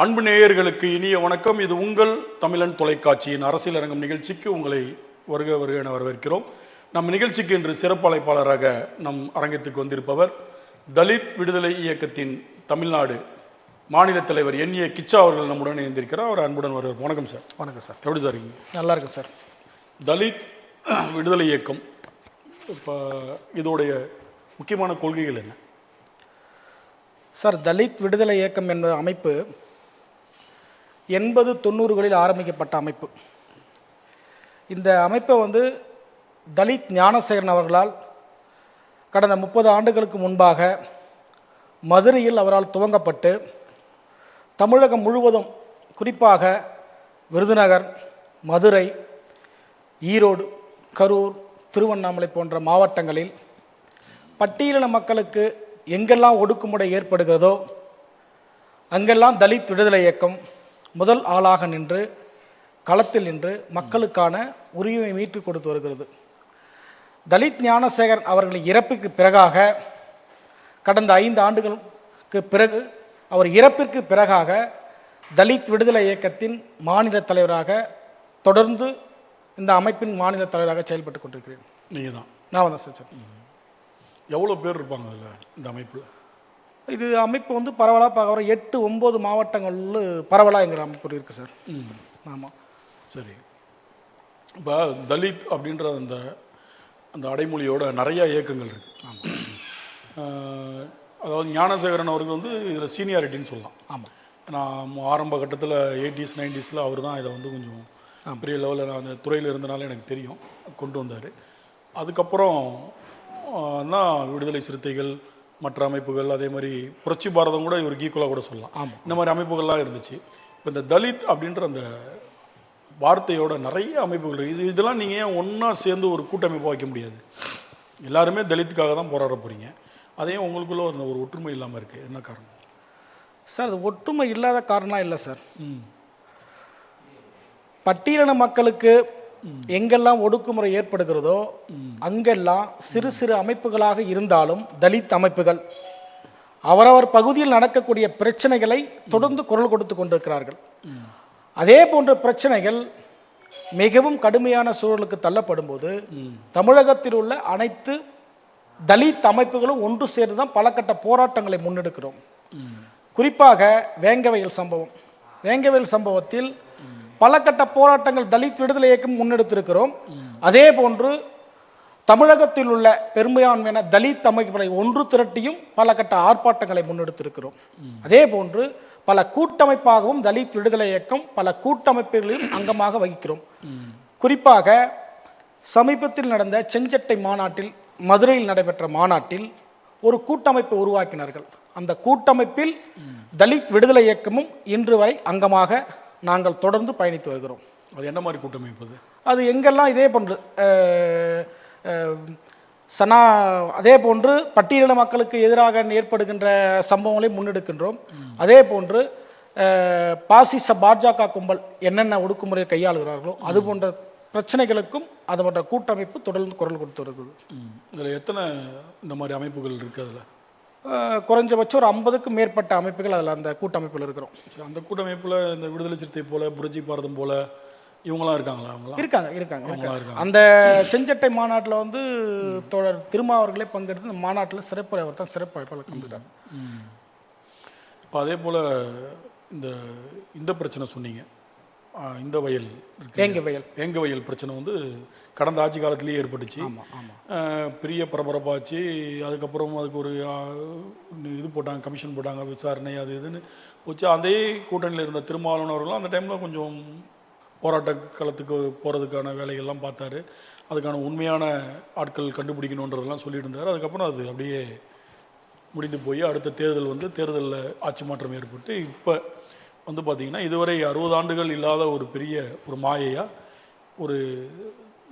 அன்பு நேயர்களுக்கு இனிய வணக்கம். இது உங்கள் தமிழன் தொலைக்காட்சியின் அரசியல் அரங்கம் நிகழ்ச்சிக்கு உங்களை வருக என வரவேற்கிறோம். நம் நிகழ்ச்சிக்கு இன்று சிறப்பு அழைப்பாளராக நம் அரங்கத்துக்கு வந்திருப்பவர் தலித் விடுதலை இயக்கத்தின் தமிழ்நாடு மாநில தலைவர் என்.ஏ. கிச்சா அவர்கள் நம்முடன் இணைந்திருக்கிறார். அவர் அன்புடன் வருவார். வணக்கம் சார். வணக்கம் சார். எப்படி சார் இருக்கீங்க? நல்லா இருக்கு சார். தலித் விடுதலை இயக்கம் இப்போ இதோடைய முக்கியமான கொள்கைகள் என்ன சார்? தலித் விடுதலை இயக்கம் என்ற அமைப்பு 80-90களில் ஆரம்பிக்கப்பட்ட அமைப்பு. இந்த அமைப்பை தலித் ஞானசேகரன் அவர்களால் கடந்த 30 ஆண்டுகளுக்கு முன்பாக மதுரையில் அவரால் துவங்கப்பட்டு தமிழகம் முழுவதும், குறிப்பாக விருதுநகர், மதுரை, ஈரோடு, கரூர், திருவண்ணாமலை போன்ற மாவட்டங்களில் பட்டியலின மக்களுக்கு எங்கெல்லாம் ஒடுக்குமுறை ஏற்படுகிறதோ அங்கெல்லாம் தலித் விடுதலை இயக்கம் முதல் ஆளாக நின்று களத்தில் நின்று மக்களுக்கான உரிமை மீட்டு கொடுத்து வருகிறது. தலித் ஞானசேகர் அவர்களின் இறப்புக்கு பிறகாக, கடந்த 5 ஆண்டுகளுக்கு பிறகு, அவர் இறப்பிற்கு பிறகாக தலித் விடுதலை இயக்கத்தின் மாநில தலைவராக தொடர்ந்து இந்த அமைப்பின் மாநில தலைவராக செயல்பட்டு கொண்டிருக்கிறேன். நீங்கள் தான்? நான் தான் சார். எவ்வளோ பேர் இருப்பாங்க அதில் இந்த அமைப்பில்? இது அமைப்பு பரவலாக பார்க்குற 8-9 மாவட்டங்களில் பரவலாக எங்கள் அமைப்பு இருக்குது சார். ஆமாம். சரி. இப்போ தலித் அப்படின்ற அந்த அந்த அடைமொழியோட நிறையா இயக்கங்கள் இருக்குது. ஆமாம். அதாவது ஞானசேகரன் அவர்கள் இதில் சீனியாரிட்டின்னு சொல்லலாம். ஆமாம். நான் ஆரம்ப கட்டத்தில் 80s 90s அவர் தான் இதை கொஞ்சம் பெரிய லெவலில் நான் அந்த துறையில் இருந்தனால எனக்கு தெரியும், கொண்டு வந்தார். அதுக்கப்புறம் தான் விடுதலை சிறுத்தைகள், மற்ற அமைப்புகள், அதே மாதிரி புரட்சி பாரதம் கூட இவருக்கு ஈக்குவலாக கூட சொல்லலாம். ஆமாம். இந்த மாதிரி அமைப்புகள்லாம் இருந்துச்சு. இப்போ இந்த தலித் அப்படின்ற அந்த வார்த்தையோட நிறைய அமைப்புகள் இருக்குது. இதெல்லாம் நீங்கள் ஏன் ஒன்றா சேர்ந்து ஒரு கூட்டமைப்பு வைக்க முடியாது? எல்லாருமே தலித்துக்காக தான் போராட போகிறீங்க. அதையும் உங்களுக்குள்ள ஒரு ஒற்றுமை இல்லாமல் இருக்குது. என்ன காரணம் சார்? அது ஒற்றுமை இல்லாத காரணம் இல்லை சார். பட்டியலின மக்களுக்கு எங்கெல்லாம் ஒடுக்குமுறை ஏற்படுகிறதோ அங்கெல்லாம் சிறு சிறு அமைப்புகளாக இருந்தாலும் தலித் அமைப்புகள் அவரவர் பகுதியில் நடக்கக்கூடிய பிரச்சனைகளை தொடர்ந்து குரல் கொடுத்து கொண்டிருக்கிறார்கள். அதே போன்ற பிரச்சனைகள் மிகவும் கடுமையான சூழலுக்கு தள்ளப்படும் போது தமிழகத்தில் உள்ள அனைத்து தலித் அமைப்புகளும் ஒன்று சேர்ந்து தான் பல கட்ட போராட்டங்களை முன்னெடுக்கிறோம். குறிப்பாக வேங்கவயல் சம்பவத்தில் பல கட்ட போராட்டங்கள் தலித் விடுதலை இயக்கம் முன்னெடுத்திருக்கிறோம். அதே போன்று தமிழகத்தில் உள்ள பெரும்பான்மையான தலித் அமைப்புகளை ஒன்று திரட்டியும் பல கட்ட ஆர்ப்பாட்டங்களை முன்னெடுத்திருக்கிறோம். அதே போன்று பல கூட்டமைப்பாகவும் தலித் விடுதலை இயக்கம் பல கூட்டமைப்புகளிலும் அங்கமாக வகிக்கிறோம். குறிப்பாக சமீபத்தில் நடந்த செஞ்சட்டை மாநாட்டில், மதுரையில் நடைபெற்ற மாநாட்டில் ஒரு கூட்டமைப்பை உருவாக்கினார்கள். அந்த கூட்டமைப்பில் தலித் விடுதலை இயக்கமும் இன்று வரை அங்கமாக நாங்கள் தொடர்ந்து பயணித்து வருகிறோம். அது என்ன மாதிரி கூட்டமைப்பு? அது எங்கெல்லாம் இதே போன்று அதே போன்று பட்டியலின மக்களுக்கு எதிராக ஏற்படுகின்ற சம்பவங்களை முன்னெடுக்கின்றோம். அதே போன்று பாசிச பாஜக கும்பல் என்னென்ன ஒடுக்குமுறையை கையாளுகிறார்களோ அது போன்ற பிரச்சனைகளுக்கும் அது போன்ற கூட்டமைப்பு தொடர்ந்து குரல் கொடுத்து வருகிறது. இதில் எத்தனை இந்த மாதிரி அமைப்புகள் இருக்குது? அதில் குறைஞ்சபட்சம் ஒரு 50க்கும் மேற்பட்ட அமைப்புகள் அதில் அந்த கூட்டமைப்பில் இருக்கிறோம். அந்த கூட்டமைப்பில் இந்த விடுதலை சிறுத்தை போல, புரட்சி பாரதம் போல இவங்களாம் இருக்காங்களா? அவங்களாம் இருக்காங்க. அந்த செஞ்சட்டை மாநாட்டில் தோழர் திருமாவர்களே பங்கெடுத்து இந்த மாநாட்டில் சிறப்பு, அவர் தான் சிறப்பு அழைப்பாளர் கலந்துட்டாங்க. இப்போ அதே போல் இந்த பிரச்சனை சொன்னீங்க, இந்த வயல் வேங்க வயல் பிரச்சனை கடந்த ஆட்சி காலத்திலேயே ஏற்பட்டுச்சு. பெரிய பரபரப்பாச்சு. அதுக்கப்புறம் அதுக்கு ஒரு இது போட்டாங்க, கமிஷன் போட்டாங்க, விசாரணை அது இதுன்னு வச்சு. அதே கூட்டணியில் இருந்த திருமாவளவன் அவர்களும் அந்த டைமில் கொஞ்சம் போராட்ட களத்துக்கு போகிறதுக்கான வேலைகள்லாம் பார்த்தாரு. அதுக்கான உண்மையான ஆட்கள் கண்டுபிடிக்கணுன்றதெல்லாம் சொல்லிட்டு இருந்தார். அதுக்கப்புறம் அது அப்படியே முடிந்து போய் அடுத்த தேர்தலில் ஆட்சி மாற்றம் ஏற்பட்டு இப்போ பார்த்திங்கன்னா இதுவரை 60 ஆண்டுகள் இல்லாத ஒரு பெரிய ஒரு மாயையாக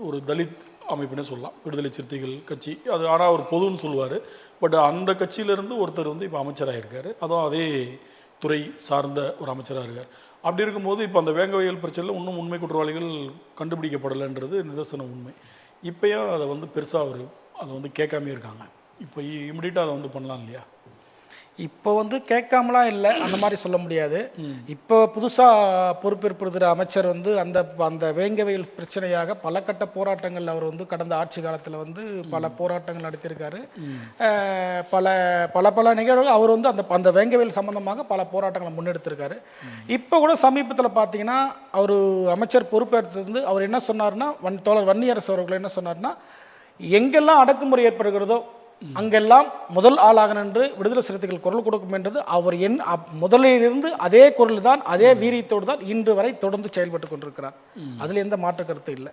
ஒரு தலித் அமைப்புனே சொல்லலாம், விடுதலை சிறுத்தைகள் கட்சி. அது ஆனால் அவர் பொதுன்னு சொல்லுவார். பட் அந்த கட்சியிலேருந்து ஒருத்தர் இப்போ அமைச்சராக இருக்கார். அதுவும் அதே துறை சார்ந்த ஒரு அமைச்சராக இருக்கார். அப்படி இருக்கும்போது இப்போ அந்த வேங்கவயல் பிரச்சனையில் இன்னும் உண்மை குற்றவாளிகள் கண்டுபிடிக்கப்படலைன்றது நிதர்சன உண்மை. இப்போயும் அதை பெருசாக அதை கேட்காமே இருக்காங்க. இப்போ இமிடியட்டாக அதை பண்ணலாம் இல்லையா? இப்போ வந்து கேட்காமலாம் இல்லை, அந்த மாதிரி சொல்ல முடியாது. இப்போ புதுசாக பொறுப்பேற்படுத்துகிற அமைச்சர் வந்து அந்த அந்த வேங்கவயல் பிரச்சனையாக பல கட்ட போராட்டங்கள் அவர் வந்து கடந்த ஆட்சி காலத்தில் வந்து பல போராட்டங்கள் நடத்தியிருக்காரு. பல பல பல நிகழ்வுகள் அவர் வந்து அந்த அந்த வேங்கவயல் சம்பந்தமாக பல போராட்டங்களை முன்னெடுத்திருக்காரு. இப்போ கூட சமீபத்தில் பார்த்தீங்கன்னா அவர் அமைச்சர் பொறுப்பேற்றது அவர் என்ன சொன்னார்னா, தோழர் வன்னியரசு அவர்கள் என்ன சொன்னார்னா, எங்கெல்லாம் அடக்குமுறை ஏற்படுகிறதோ அங்கெல்லாம் முதல் ஆளாக நின்று விடுதலை சிறுத்தைகள் குரல் கொடுக்கும் என்றது அவர் முதலிலிருந்து அதே குரல் தான், அதே வீரியத்தோடு தான் இன்று வரை தொடர்ந்து செயல்பட்டு கொண்டிருக்கிறார். அதில் எந்த மாற்று கருத்து இல்லை.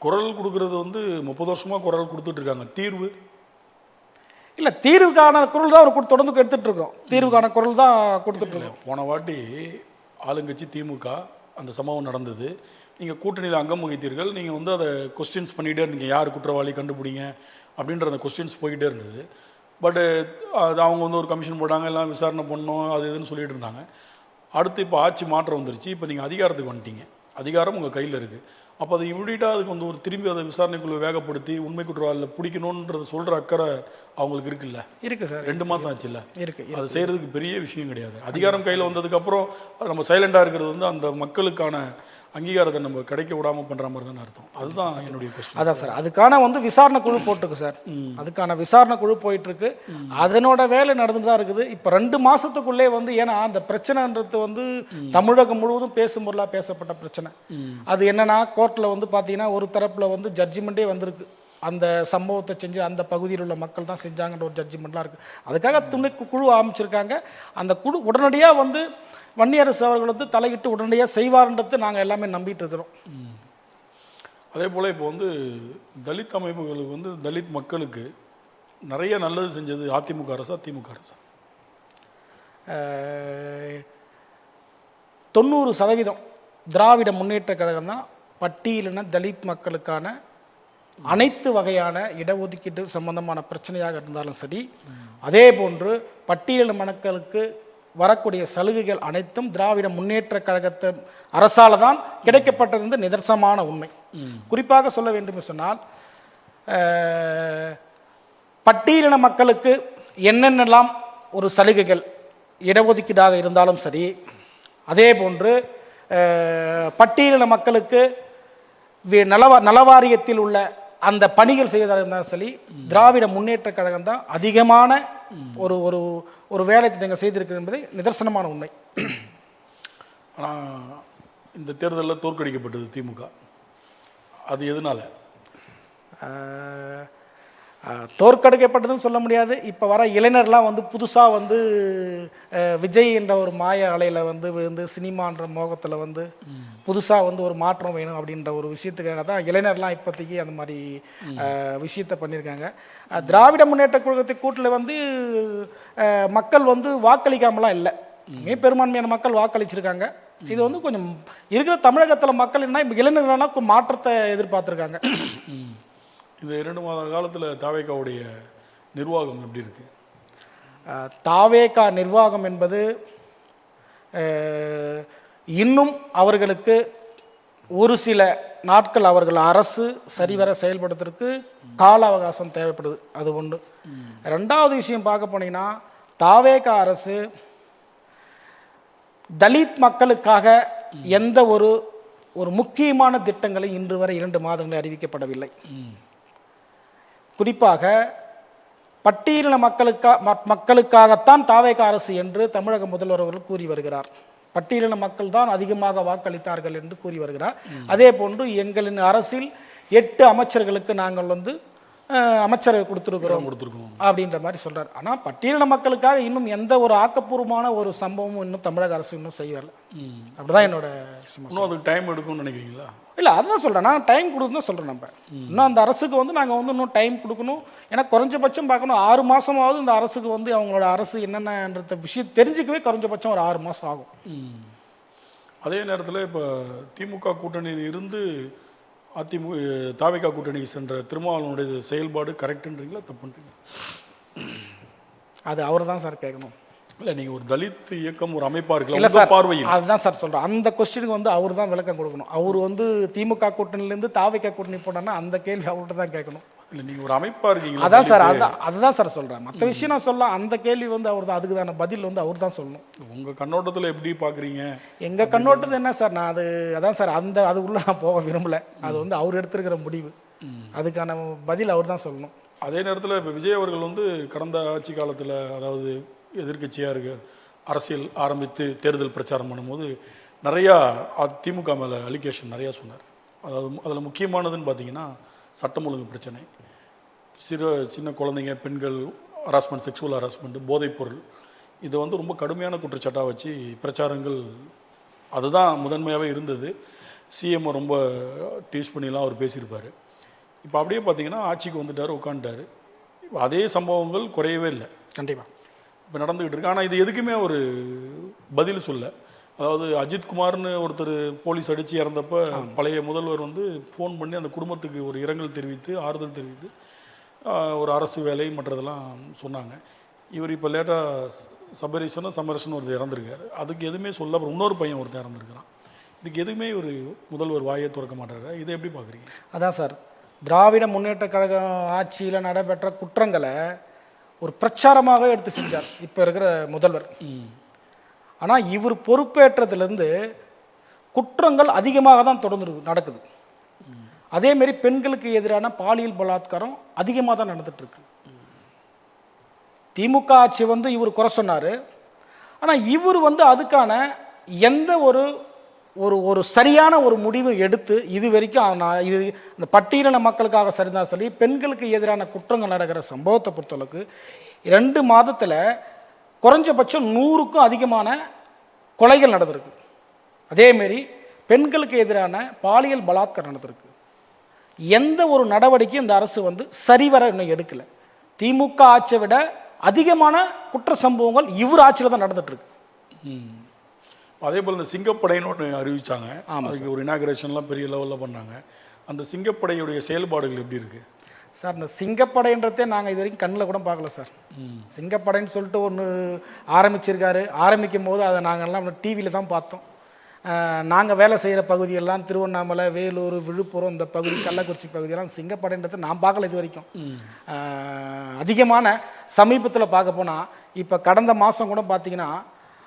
குரல் கொடுக்கறது வந்து 30 வருஷமா குரல் கொடுத்துட்டு இருக்காங்க. தீர்வு இல்லை, தீர்வுக்கான குரல் தான் அவர் தொடர்ந்து எடுத்துட்டு இருக்கோம். தீர்வுக்கான குரல் தான் கொடுத்துட்டு இருக்கோம். போன வாட்டி ஆளுங்கட்சி திமுக அந்த சம்பவம் நடந்தது, நீங்கள் கூட்டணியில் அங்கம் வகித்தீர்கள். நீங்கள் வந்து அதை கொஸ்டின்ஸ் பண்ணிகிட்டே இருந்தீங்க, யார் குற்றவாளி கண்டுபிடிங்க அப்படின்ற அந்த கொஸ்டின்ஸ் போய்கிட்டே இருந்தது. பட்டு அது அவங்க வந்து ஒரு கமிஷன் போட்டாங்க, எல்லாம் விசாரணை பண்ணோம், அது இதுன்னு சொல்லிட்டு இருந்தாங்க. அடுத்து இப்போ ஆட்சி மாற்றம் வந்துருச்சு, இப்போ நீங்கள் அதிகாரத்துக்கு வந்துட்டீங்க, அதிகாரம் உங்கள் கையில் இருக்குது. அப்போ அதை இமீடியட்டாக அதுக்கு வந்து ஒரு திரும்பி அதை விசாரணைக்குள்ள வேகப்படுத்தி உண்மை குற்றவாளியில் பிடிக்கணுன்றது சொல்கிற அக்கறை அவங்களுக்கு இருக்குல்ல? இருக்குது சார். 2 மாதம் ஆச்சு இல்லை? இருக்குது. அது செய்கிறதுக்கு பெரிய விஷயம் கிடையாது. அதிகாரம் கையில் வந்ததுக்கப்புறம் நம்ம சைலண்டாக இருக்கிறது வந்து அந்த மக்களுக்கான அங்கீகாரத்தை நம்ம கிடைக்க விடாமல் பண்ணுற மாதிரி தானே அர்த்தம். அதுதான் என்னுடைய கொஸ்டின். அதான் சார், அதுக்கான வந்து விசாரணை குழு போட்டிருக்கு சார். அதுக்கான விசாரணை குழு போயிட்டுருக்கு, அதனோட வேலை நடந்துட்டு தான் இருக்குது. இப்போ 2 மாதத்துக்குள்ளே வந்து, ஏன்னா அந்த பிரச்சனைன்றது வந்து தமிழகம் முழுவதும் பேசும் பொருளாக பேசப்பட்ட பிரச்சனை. அது என்னன்னா, கோர்ட்டில் வந்து பார்த்தீங்கன்னா ஒரு தரப்பில் வந்து ஜட்ஜிமெண்ட்டே வந்திருக்கு, அந்த சம்பவத்தை செஞ்சு அந்த பகுதியில் உள்ள மக்கள் தான் செஞ்சாங்கன்ற ஒரு ஜட்ஜிமெண்ட்லாம் இருக்குது. அதுக்காக துணை குழு ஆரம்பிச்சிருக்காங்க. அந்த குழு உடனடியாக வந்து வன்னியரசு அவர்கள் வந்து தலையிட்டு உடனடியாக செய்வார்ன்றது நாங்கள் எல்லாமே நம்பிட்டு இருக்கிறோம். அதே போல் இப்போ வந்து தலித் அமைப்புகளுக்கு வந்து தலித் மக்களுக்கு நிறைய நல்லது செஞ்சது அதிமுக அரசா திமுக அரசா? 90% திராவிட முன்னேற்ற கழகம் தான் பட்டியலின தலித் மக்களுக்கான அனைத்து வகையான இடஒதுக்கீட்டு சம்பந்தமான பிரச்சனையாக இருந்தாலும் சரி, அதே போன்று பட்டியலின மக்களுக்கு வரக்கூடிய சலுகைகள் அனைத்தும் திராவிட முன்னேற்ற கழகத்தை அரசால தான் கிடைக்கப்பட்டது என்று நிதர்சனமான உண்மை. குறிப்பாக சொல்ல வேண்டும் சொன்னால், பட்டியலின மக்களுக்கு என்னென்னலாம் ஒரு சலுகைகள் இடஒதுக்கீடாக இருந்தாலும் சரி, அதே போன்று பட்டியலின மக்களுக்கு நலவாரியத்தில் உள்ள அந்த பணிகள் செய்வதாக இருந்தாலும் சரி, திராவிட முன்னேற்ற கழகம் தான் அதிகமான ஒரு ஒரு ஒரு வேலை திட்டங்கள் செய்திருக்கிறது என்பதை நிதர்சனமான உண்மை. ஆனால் இந்த தேர்தலில் தோற்கடிக்கப்பட்டது திமுக, அது எதனால? தோற்கடிக்கப்பட்டதுன்னு சொல்ல முடியாது. இப்போ வர இளைஞர்லாம் வந்து புதுசாக வந்து விஜய் என்ற ஒரு மாய அலையில் வந்து விழுந்து சினிமான்ற மோகத்தில் வந்து புதுசாக வந்து ஒரு மாற்றம் வேணும் அப்படின்ற ஒரு விஷயத்துக்காக தான் இளைஞர்லாம் இப்போதைக்கு அந்த மாதிரி விஷயத்தை பண்ணியிருக்காங்க. திராவிட முன்னேற்ற கழகத்தை கூட்டில் வந்து மக்கள் வந்து வாக்களிக்காமலாம் இல்லை, பெரும்பான்மையான மக்கள் வாக்களிச்சிருக்காங்க. இது வந்து கொஞ்சம் இருக்கிற தமிழகத்தில் மக்கள் என்ன இப்போ இளைஞர்கள்னா மாற்றத்தை எதிர்பார்த்துருக்காங்க. இந்த 2 மாத காலத்தில் தாவேகாவுடைய நிர்வாகம் எப்படி இருக்கு? தாவேகா நிர்வாகம் என்பது இன்னும் அவர்களுக்கு ஒரு சில நாட்கள் அவர்கள் அரசு சரிவர செயல்படுத்துறதுக்கு கால அவகாசம் தேவைப்படுது. அது ஒன்று. 2வது விஷயம் பார்க்க போனீங்கன்னா, தாவேகா அரசு தலித் மக்களுக்காக எந்த ஒரு முக்கியமான திட்டங்களை இன்று வரை 2 மாதங்களில் அறிவிக்கப்படவில்லை. குறிப்பாக பட்டியலின மக்களுக்காகத்தான் தாவேகா அரசு என்று தமிழக முதல்வர் அவர்கள் கூறி வருகிறார். பட்டியலின மக்கள் தான் அதிகமாக வாக்களித்தார்கள் என்று கூறி வருகிறார். அதே போன்று எங்களின் அரசில் 8 அமைச்சர்களுக்கு நாங்கள் வந்து அமைச்சரை கொடுத்துருக்கிறோம் அப்படின்ற மாதிரி சொல்றாரு. ஆனால் பட்டியலின மக்களுக்காக இன்னும் எந்த ஒரு ஆக்கப்பூர்வமான ஒரு சம்பவமும் இன்னும் தமிழக அரசு இன்னும் செய்யல. அப்படிதான் என்னோட. இன்னும் அதுக்கு டைம் எடுக்கும்னு நினைக்கிறீங்களா? இல்லை, அதுதான் சொல்கிறேன், நான் டைம் கொடுக்குன்னு தான் சொல்கிறேன். நம்ம இன்னும் அந்த அரசுக்கு வந்து நாங்கள் வந்து இன்னும் டைம் கொடுக்கணும். ஏன்னா குறைஞ்சபட்சம் பார்க்கணும் 6 மாதமாவது இந்த அரசுக்கு வந்து அவங்களோட அரசு என்னென்னன்ற விஷயம் தெரிஞ்சுக்கவே குறைஞ்சபட்சம் ஒரு 6 மாதம் ஆகும். அதே நேரத்தில் இப்போ திமுக கூட்டணியில் இருந்து தாவேகா கூட்டணிக்கு சென்ற திருமாவளவனுடைய செயல்பாடு கரெக்டுன்றீங்களா தப்புன்றீங்களா? அது அவர் தான் சார் கேட்கணும். இல்லை, நீங்கள் ஒரு தலித் இயக்கம் ஒரு அமைப்பாக இருக்கலாம். இல்லை சார், பார்வையில் அதுதான் சார் சொல்கிறேன். அந்த கொஸ்டினுக்கு வந்து அவர் தான் விளக்கம் கொடுக்கணும். அவர் வந்து திமுக கூட்டணியிலேருந்து தாவேகா கூட்டணி போனான்னா அந்த கேள்வி அவர்கிட்ட தான் கேட்கணும். இல்லை நீங்கள் ஒரு அமைப்பாக இருக்கீங்க. அதான் சார், அதுதான் சார் சொல்கிறேன். மற்ற விஷயம் நான் சொல்லலாம், அந்த கேள்வி வந்து அவர் தான், அதுக்கு தான பதில் வந்து அவர் தான் சொல்லணும். உங்கள் கண்ணோட்டத்தில் எப்படி பார்க்குறீங்க? எங்கள் கண்ணோட்டத்தில் என்ன சார், நான் அதான் சார், அது உள்ள நான் போக விரும்பலை. அது வந்து அவர் எடுத்துருக்கிற முடிவு, அதுக்கான பதில் அவர் தான் சொல்லணும். அதே நேரத்தில் இப்போ விஜய் அவர்கள் வந்து கடந்த ஆட்சி காலத்தில், அதாவது எதிர்க்கட்சியாக இருக்க அரசியல் ஆரம்பித்து தேர்தல் பிரச்சாரம் பண்ணும்போது நிறையா திமுக மேலே அலிகேஷன் நிறையா சொன்னார். அதாவது அதில் முக்கியமானதுன்னு பார்த்தீங்கன்னா சட்டம் ஒழுங்கு பிரச்சனை, சின்ன குழந்தைங்க, பெண்கள் ஹராஸ்மெண்ட், செக்ஷுவல் ஹராஸ்மெண்ட், போதைப்பொருள், இதை வந்து ரொம்ப கடுமையான குற்றச்சாட்டாக வச்சு பிரச்சாரங்கள் அதுதான் முதன்மையாகவே இருந்தது. சிஎம்ஐ ரொம்ப டீஸ் பண்ணிலாம் அவர் பேசியிருப்பார். இப்போ அப்படியே பார்த்தீங்கன்னா ஆட்சிக்கு வந்துட்டார், உட்காந்துட்டார். இப்போ அதே சம்பவங்கள் குறையவே இல்லை, கண்டிப்பாக இப்போ நடந்துக்கிட்டு இருக்கு. ஆனால் இது எதுக்குமே ஒரு பதில் சொல்ல. அதாவது அஜித்குமார்னு ஒருத்தர் போலீஸ் அடித்து இறந்தப்போ பழைய முதல்வர் வந்து ஃபோன் பண்ணி அந்த குடும்பத்துக்கு ஒரு இரங்கல் தெரிவித்து, ஆறுதல் தெரிவித்து, ஒரு அரசு வேலை மற்றதெல்லாம் சொன்னாங்க. இவர் இப்போ லேட்டாக சபரீஷன் ஒருத்தர் இறந்துருக்காரு, அதுக்கு எதுவுமே சொல்ல. அப்புறம் இன்னொரு பையன் ஒருத்தர் இறந்துருக்கிறான். இதுக்கு எதுவுமே ஒரு முதல்வர் வாயை திறக்க மாட்டாரு. இதை எப்படி பார்க்குறீங்க? அதான் சார், திராவிட முன்னேற்ற கழகம் ஆட்சியில் நடைபெற்ற குற்றங்களை ஒரு பிரச்சாரமாக எடுத்து செஞ்சார் இப்போ இருக்கிற முதல்வர். ஆனால் இவர் பொறுப்பேற்றதுலேருந்து குற்றங்கள் அதிகமாக தான் தொடர்ந்து நடக்குது. அதேமாரி பெண்களுக்கு எதிரான பாலியல் பலாத்காரம் அதிகமாக தான் நடந்துட்டுருக்கு. திமுக ஆட்சி வந்து இவர் குறை சொன்னார். ஆனால் இவர் வந்து அதுக்கான எந்த ஒரு ஒரு சரியான ஒரு முடிவு எடுத்து இது வரைக்கும் இது இந்த பட்டியலின மக்களுக்காக சரிதான் சொல்லி பெண்களுக்கு எதிரான குற்றங்கள் நடக்கிற சம்பவத்தை பொறுத்தளவுக்கு 2 மாதத்தில் குறைஞ்சபட்சம் 100க்கும் அதிகமான கொலைகள் நடந்திருக்கு. அதேமாரி பெண்களுக்கு எதிரான பாலியல் பலாத்காரம் நடந்திருக்கு. எந்த ஒரு நடவடிக்கையும் இந்த அரசு வந்து சரிவர இன்னும் எடுக்கலை. திமுக ஆட்சியை விட அதிகமான குற்ற சம்பவங்கள் இவர் ஆட்சியில் தான் நடந்துட்டுருக்கு. அதே போல் இந்த சிங்கப்படைன்னு ஒன்று அறிவித்தாங்க. அதுக்கு ஒரு இனாகிரேஷன்லாம் பெரிய லெவலில் பண்ணாங்க. அந்த சிங்கப்படையுடைய செயல்பாடுகள் எப்படி இருக்குது சார்? இந்த சிங்கப்படைன்றதே நாங்கள் இது வரைக்கும் கண்ணில் கூட பார்க்கல சார். சிங்கப்படைன்னு சொல்லிட்டு ஒன்று ஆரம்பிச்சிருக்காரு. ஆரம்பிக்கும் போது அதை நாங்கள்லாம் டிவியில் தான் பார்த்தோம். நாங்கள் வேலை செய்கிற பகுதியெல்லாம் திருவண்ணாமலை, வேலூர், விழுப்புரம், இந்த பகுதி, கள்ளக்குறிச்சி பகுதியெல்லாம் சிங்கப்படைன்றதை நான் பார்க்கல இது வரைக்கும். அதிகமான சமீபத்தில் பார்க்க போனால் இப்போ கடந்த மாதம் கூட பார்த்திங்கன்னா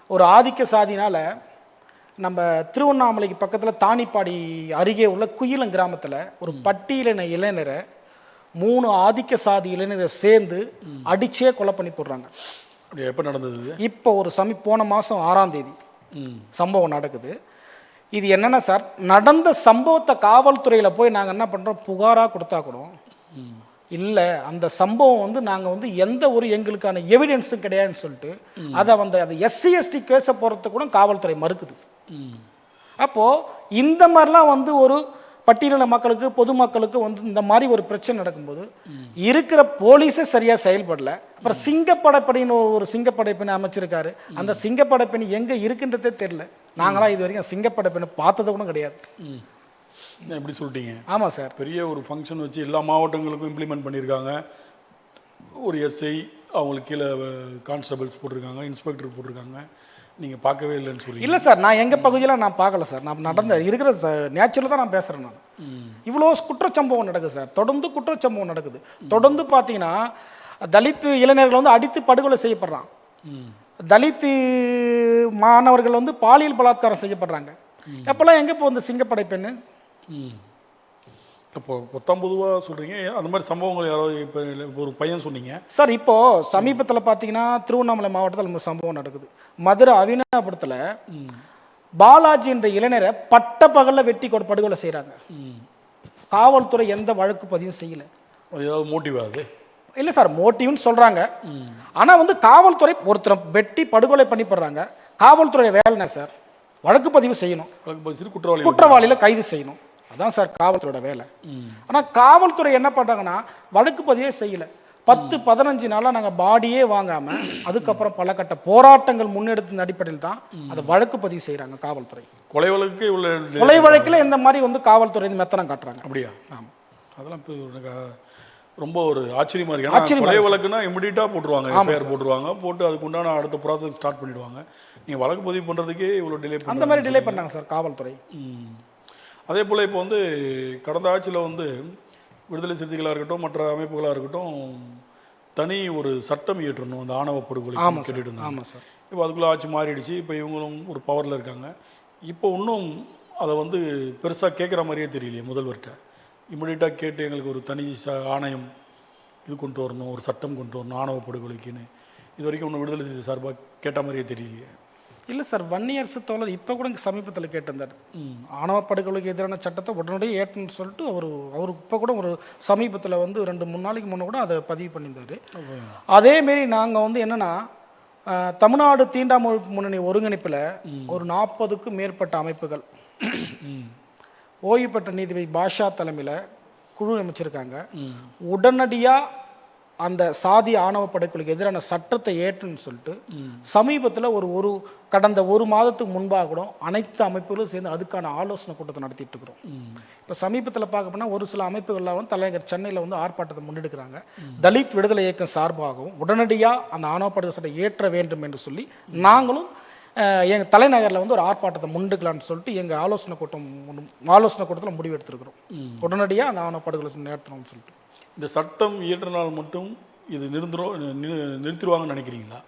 ஒரு ஆதிக்க சாதினால் நம்ம திருவண்ணாமலைக்கு பக்கத்தில் தானிப்பாடி அருகே உள்ள குயிலம் கிராமத்தில் ஒரு பட்டியலின இளைஞரை 3 ஆதிக்க சாதி இளைஞரை சேர்ந்து அடிச்சே கொலை பண்ணி போடுறாங்க. எப்போ நடந்தது? இப்போ ஒரு போன மாதம் 6ஆம் தேதி சம்பவம் நடக்குது. இது என்னென்ன சார், நடந்த சம்பவத்தை காவல்துறையில் போய் நாங்கள் என்ன பண்ணுறோம், புகாராக கொடுத்தா கூட இல்லை, அந்த சம்பவம் வந்து நாங்கள் வந்து எந்த ஒரு எங்களுக்கான எவிடன்ஸும் கிடையாதுன்னு சொல்லிட்டு அதை வந்து அது SC ST கேஸை போகிறதுக்கு கூட காவல்துறை மறுக்குது. அப்போது இந்த மாதிரிலாம் வந்து ஒரு பட்டியலின மக்களுக்கு, பொதுமக்களுக்கு வந்து இந்த மாதிரி ஒரு பிரச்சனை நடக்கும்போது இருக்கிற போலீஸே சரியாக செயல்படலை. அப்புறம் சிங்கப்படைப்பணின்னு ஒரு சிங்கப்படைப்பணி அமைச்சிருக்காரு. அந்த சிங்கப்படைப்பணி எங்கே இருக்குன்றதே தெரியல. நாங்களாம் இது வரைக்கும் சிங்கப்படைப்பணி பார்த்தது கூட கிடையாது. எப்படி சொல்லிட்டீங்க? ஆமாம் சார், பெரிய ஒரு ஃபங்க்ஷன் வச்சு எல்லா மாவட்டங்களுக்கும் இம்ப்ளிமெண்ட் பண்ணியிருக்காங்க. ஒரு SI, அவங்களுக்கு கீழே கான்ஸ்டபிள்ஸ் போட்டிருக்காங்க, இன்ஸ்பெக்டர் போட்டிருக்காங்க. நீங்கள் பார்க்கவே இல்லைன்னு சொல்லி? இல்லை சார், நான் எங்கள் பகுதியெல்லாம் நான் பார்க்கல சார். நான் இருக்கிற நேச்சுரல் தான் நான் பேசுகிறேன். நான் இவ்வளோ குற்றச்சம்பவம் நடக்குது சார், தொடர்ந்து குற்றச்சம்பவம் நடக்குது. தொடர்ந்து பார்த்தீங்கன்னா தலித்து இளைஞர்கள் வந்து அடித்து படுகொலை செய்யப்படுறான். தலித்து மாணவர்கள் வந்து பாலியல் பலாத்காரம் செய்யப்படுறாங்க. எப்பெல்லாம் எங்கே இப்போ இந்த சிங்கப்படை பெண்ணு? இப்போ பொதுவாக சொல்கிறீங்க, அந்த மாதிரி சம்பவங்கள் யாராவது இப்போ ஒரு பையன் சொன்னீங்க சார். இப்போது சமீபத்தில் பார்த்தீங்கன்னா திருவண்ணாமலை மாவட்டத்தில் சம்பவம் நடக்குது. மதுரை அவினாபுரத்தில் பாலாஜி என்ற இளைஞரை பட்ட பகலில் வெட்டி படுகொலை செய்கிறாங்க. காவல்துறை எந்த வழக்கு பதிவும் செய்யலை. அது ஏதாவது மோட்டிவ்? அது இல்லை சார், மோட்டிவ்னு சொல்கிறாங்க. ஆனால் வந்து காவல்துறை ஒருத்தரை வெட்டி படுகொலை பண்ணிப்படுறாங்க. காவல்துறை வேலைனா சார் வழக்கு பதிவு செய்யணும், குற்றவாளியில கைது செய்யணும். அதான் சார் காவல்துறையோட வேலை. ஆனால் காவல்துறை என்ன பண்ணுறாங்கன்னா வழக்கு பதிவே செய்யலை. 10-15 நாளாக நாங்கள் பாடியே வாங்காமல் அதுக்கப்புறம் பல கட்ட போராட்டங்கள் முன்னெடுத்த அடிப்படையில் தான் அதை வழக்கு பதிவு செய்கிறாங்க காவல்துறை. கொலை வழக்கு கொலை வழக்கில் இந்த மாதிரி வந்து காவல்துறை மெத்தனம் காட்டுறாங்க. அப்படியா? ஆமாம், அதெல்லாம் இப்போ ரொம்ப ஒரு ஆச்சரியமா இருக்கு. கொலை வழக்குனா இமிடியேட்டாக போட்டுருவாங்க, எஃப்ஐஆர் போட்டுருவாங்க, போட்டு அதுக்கு உண்டான அடுத்த ப்ராசஸ் ஸ்டார்ட் பண்ணிடுவாங்க. நீங்கள் வழக்கு பதிவு பண்ணுறதுக்கே இவ்வளோ டிலே பண்ண அந்த மாதிரி டிலே பண்ணாங்க சார் காவல்துறை. அதே போல் இப்போ வந்து கடந்த ஆட்சியில் வந்து விடுதலை சிறுத்தைகளாக இருக்கட்டும் மற்ற அமைப்புகளாக இருக்கட்டும் தனி ஒரு சட்டம் இயற்றணும் அந்த ஆணவ படுகொலை கேட்டுட்டு இருந்தாங்க. ஆமாம் சார். இப்போ அதுக்குள்ளே ஆட்சி மாறிடுச்சு. இப்போ இவங்களும் ஒரு பவரில் இருக்காங்க. இப்போ இன்னும் அதை வந்து பெருசாக கேட்குற மாதிரியே தெரியலையே முதல்வர்கிட்ட. இமிடியட்டாக கேட்டு எங்களுக்கு ஒரு தனி ஆணையம் இது கொண்டு வரணும், ஒரு சட்டம் கொண்டு வரணும் ஆணவ படுகொலைக்குன்னு இது வரைக்கும் ஒன்றும் விடுதலை சிறுத்தை சார்பாக கேட்ட மாதிரியே தெரியலையே. இல்லை சார், வன்னியரசு தோழர் இப்போ கூட இங்கே சமீபத்தில் கேட்டிருந்தார். ஆணவ படுகொலைக்கு எதிரான சட்டத்தை உடனடியே ஏற்றுன்னு சொல்லிட்டு அவர் இப்போ கூட ஒரு சமீபத்தில் வந்து 2-3 நாளைக்கு முன்னே கூட அதை பதிவு பண்ணியிருந்தார். அதேமாரி நாங்கள் வந்து என்னென்னா தமிழ்நாடு தீண்டாமை ஒழிப்பு முன்னணி ஒருங்கிணைப்பில் ஒரு 40க்கும் மேற்பட்ட அமைப்புகள் ஓய்வு பெற்ற நீதிபதி பாஷா தலைமையில் குழு அமைச்சிருக்காங்க. உடனடியாக அந்த சாதி ஆணவ படுகொலைக்கு எதிரான சட்டத்தை ஏற்றுன்னு சொல்லிட்டு சமீபத்தில் ஒரு கடந்த 1 மாதத்துக்கு முன்பாக கூட அனைத்து அமைப்புகளும் சேர்ந்து அதுக்கான ஆலோசனை கூட்டத்தை நடத்திட்டு இருக்கிறோம். இப்போ சமீபத்தில் பார்க்க போனால் ஒரு சில அமைப்புகள்லாம் வந்து தலைநகர் சென்னையில் வந்து ஆர்ப்பாட்டத்தை முன்னெடுக்கிறாங்க. தலித் விடுதலை இயக்கம் சார்பாகவும் உடனடியாக அந்த ஆணவ படுகொலை சட்டத்தை ஏற்ற வேண்டும் என்று சொல்லி நாங்களும் எங்கள் தலைநகரில் வந்து ஒரு ஆர்ப்பாட்டத்தை முன்னெடுக்கலான்னு சொல்லிட்டு எங்கள் ஆலோசனை கூட்டத்தில் முடிவு எடுத்துருக்கிறோம். உடனடியாக அந்த ஆணவ படுகொலை நிறுத்தணும்னு சொல்லிட்டு. இந்த சட்டம் இயற்றினால் மட்டும் இது நிறுத்திடுவாங்கன்னு நினைக்கிறீங்களா,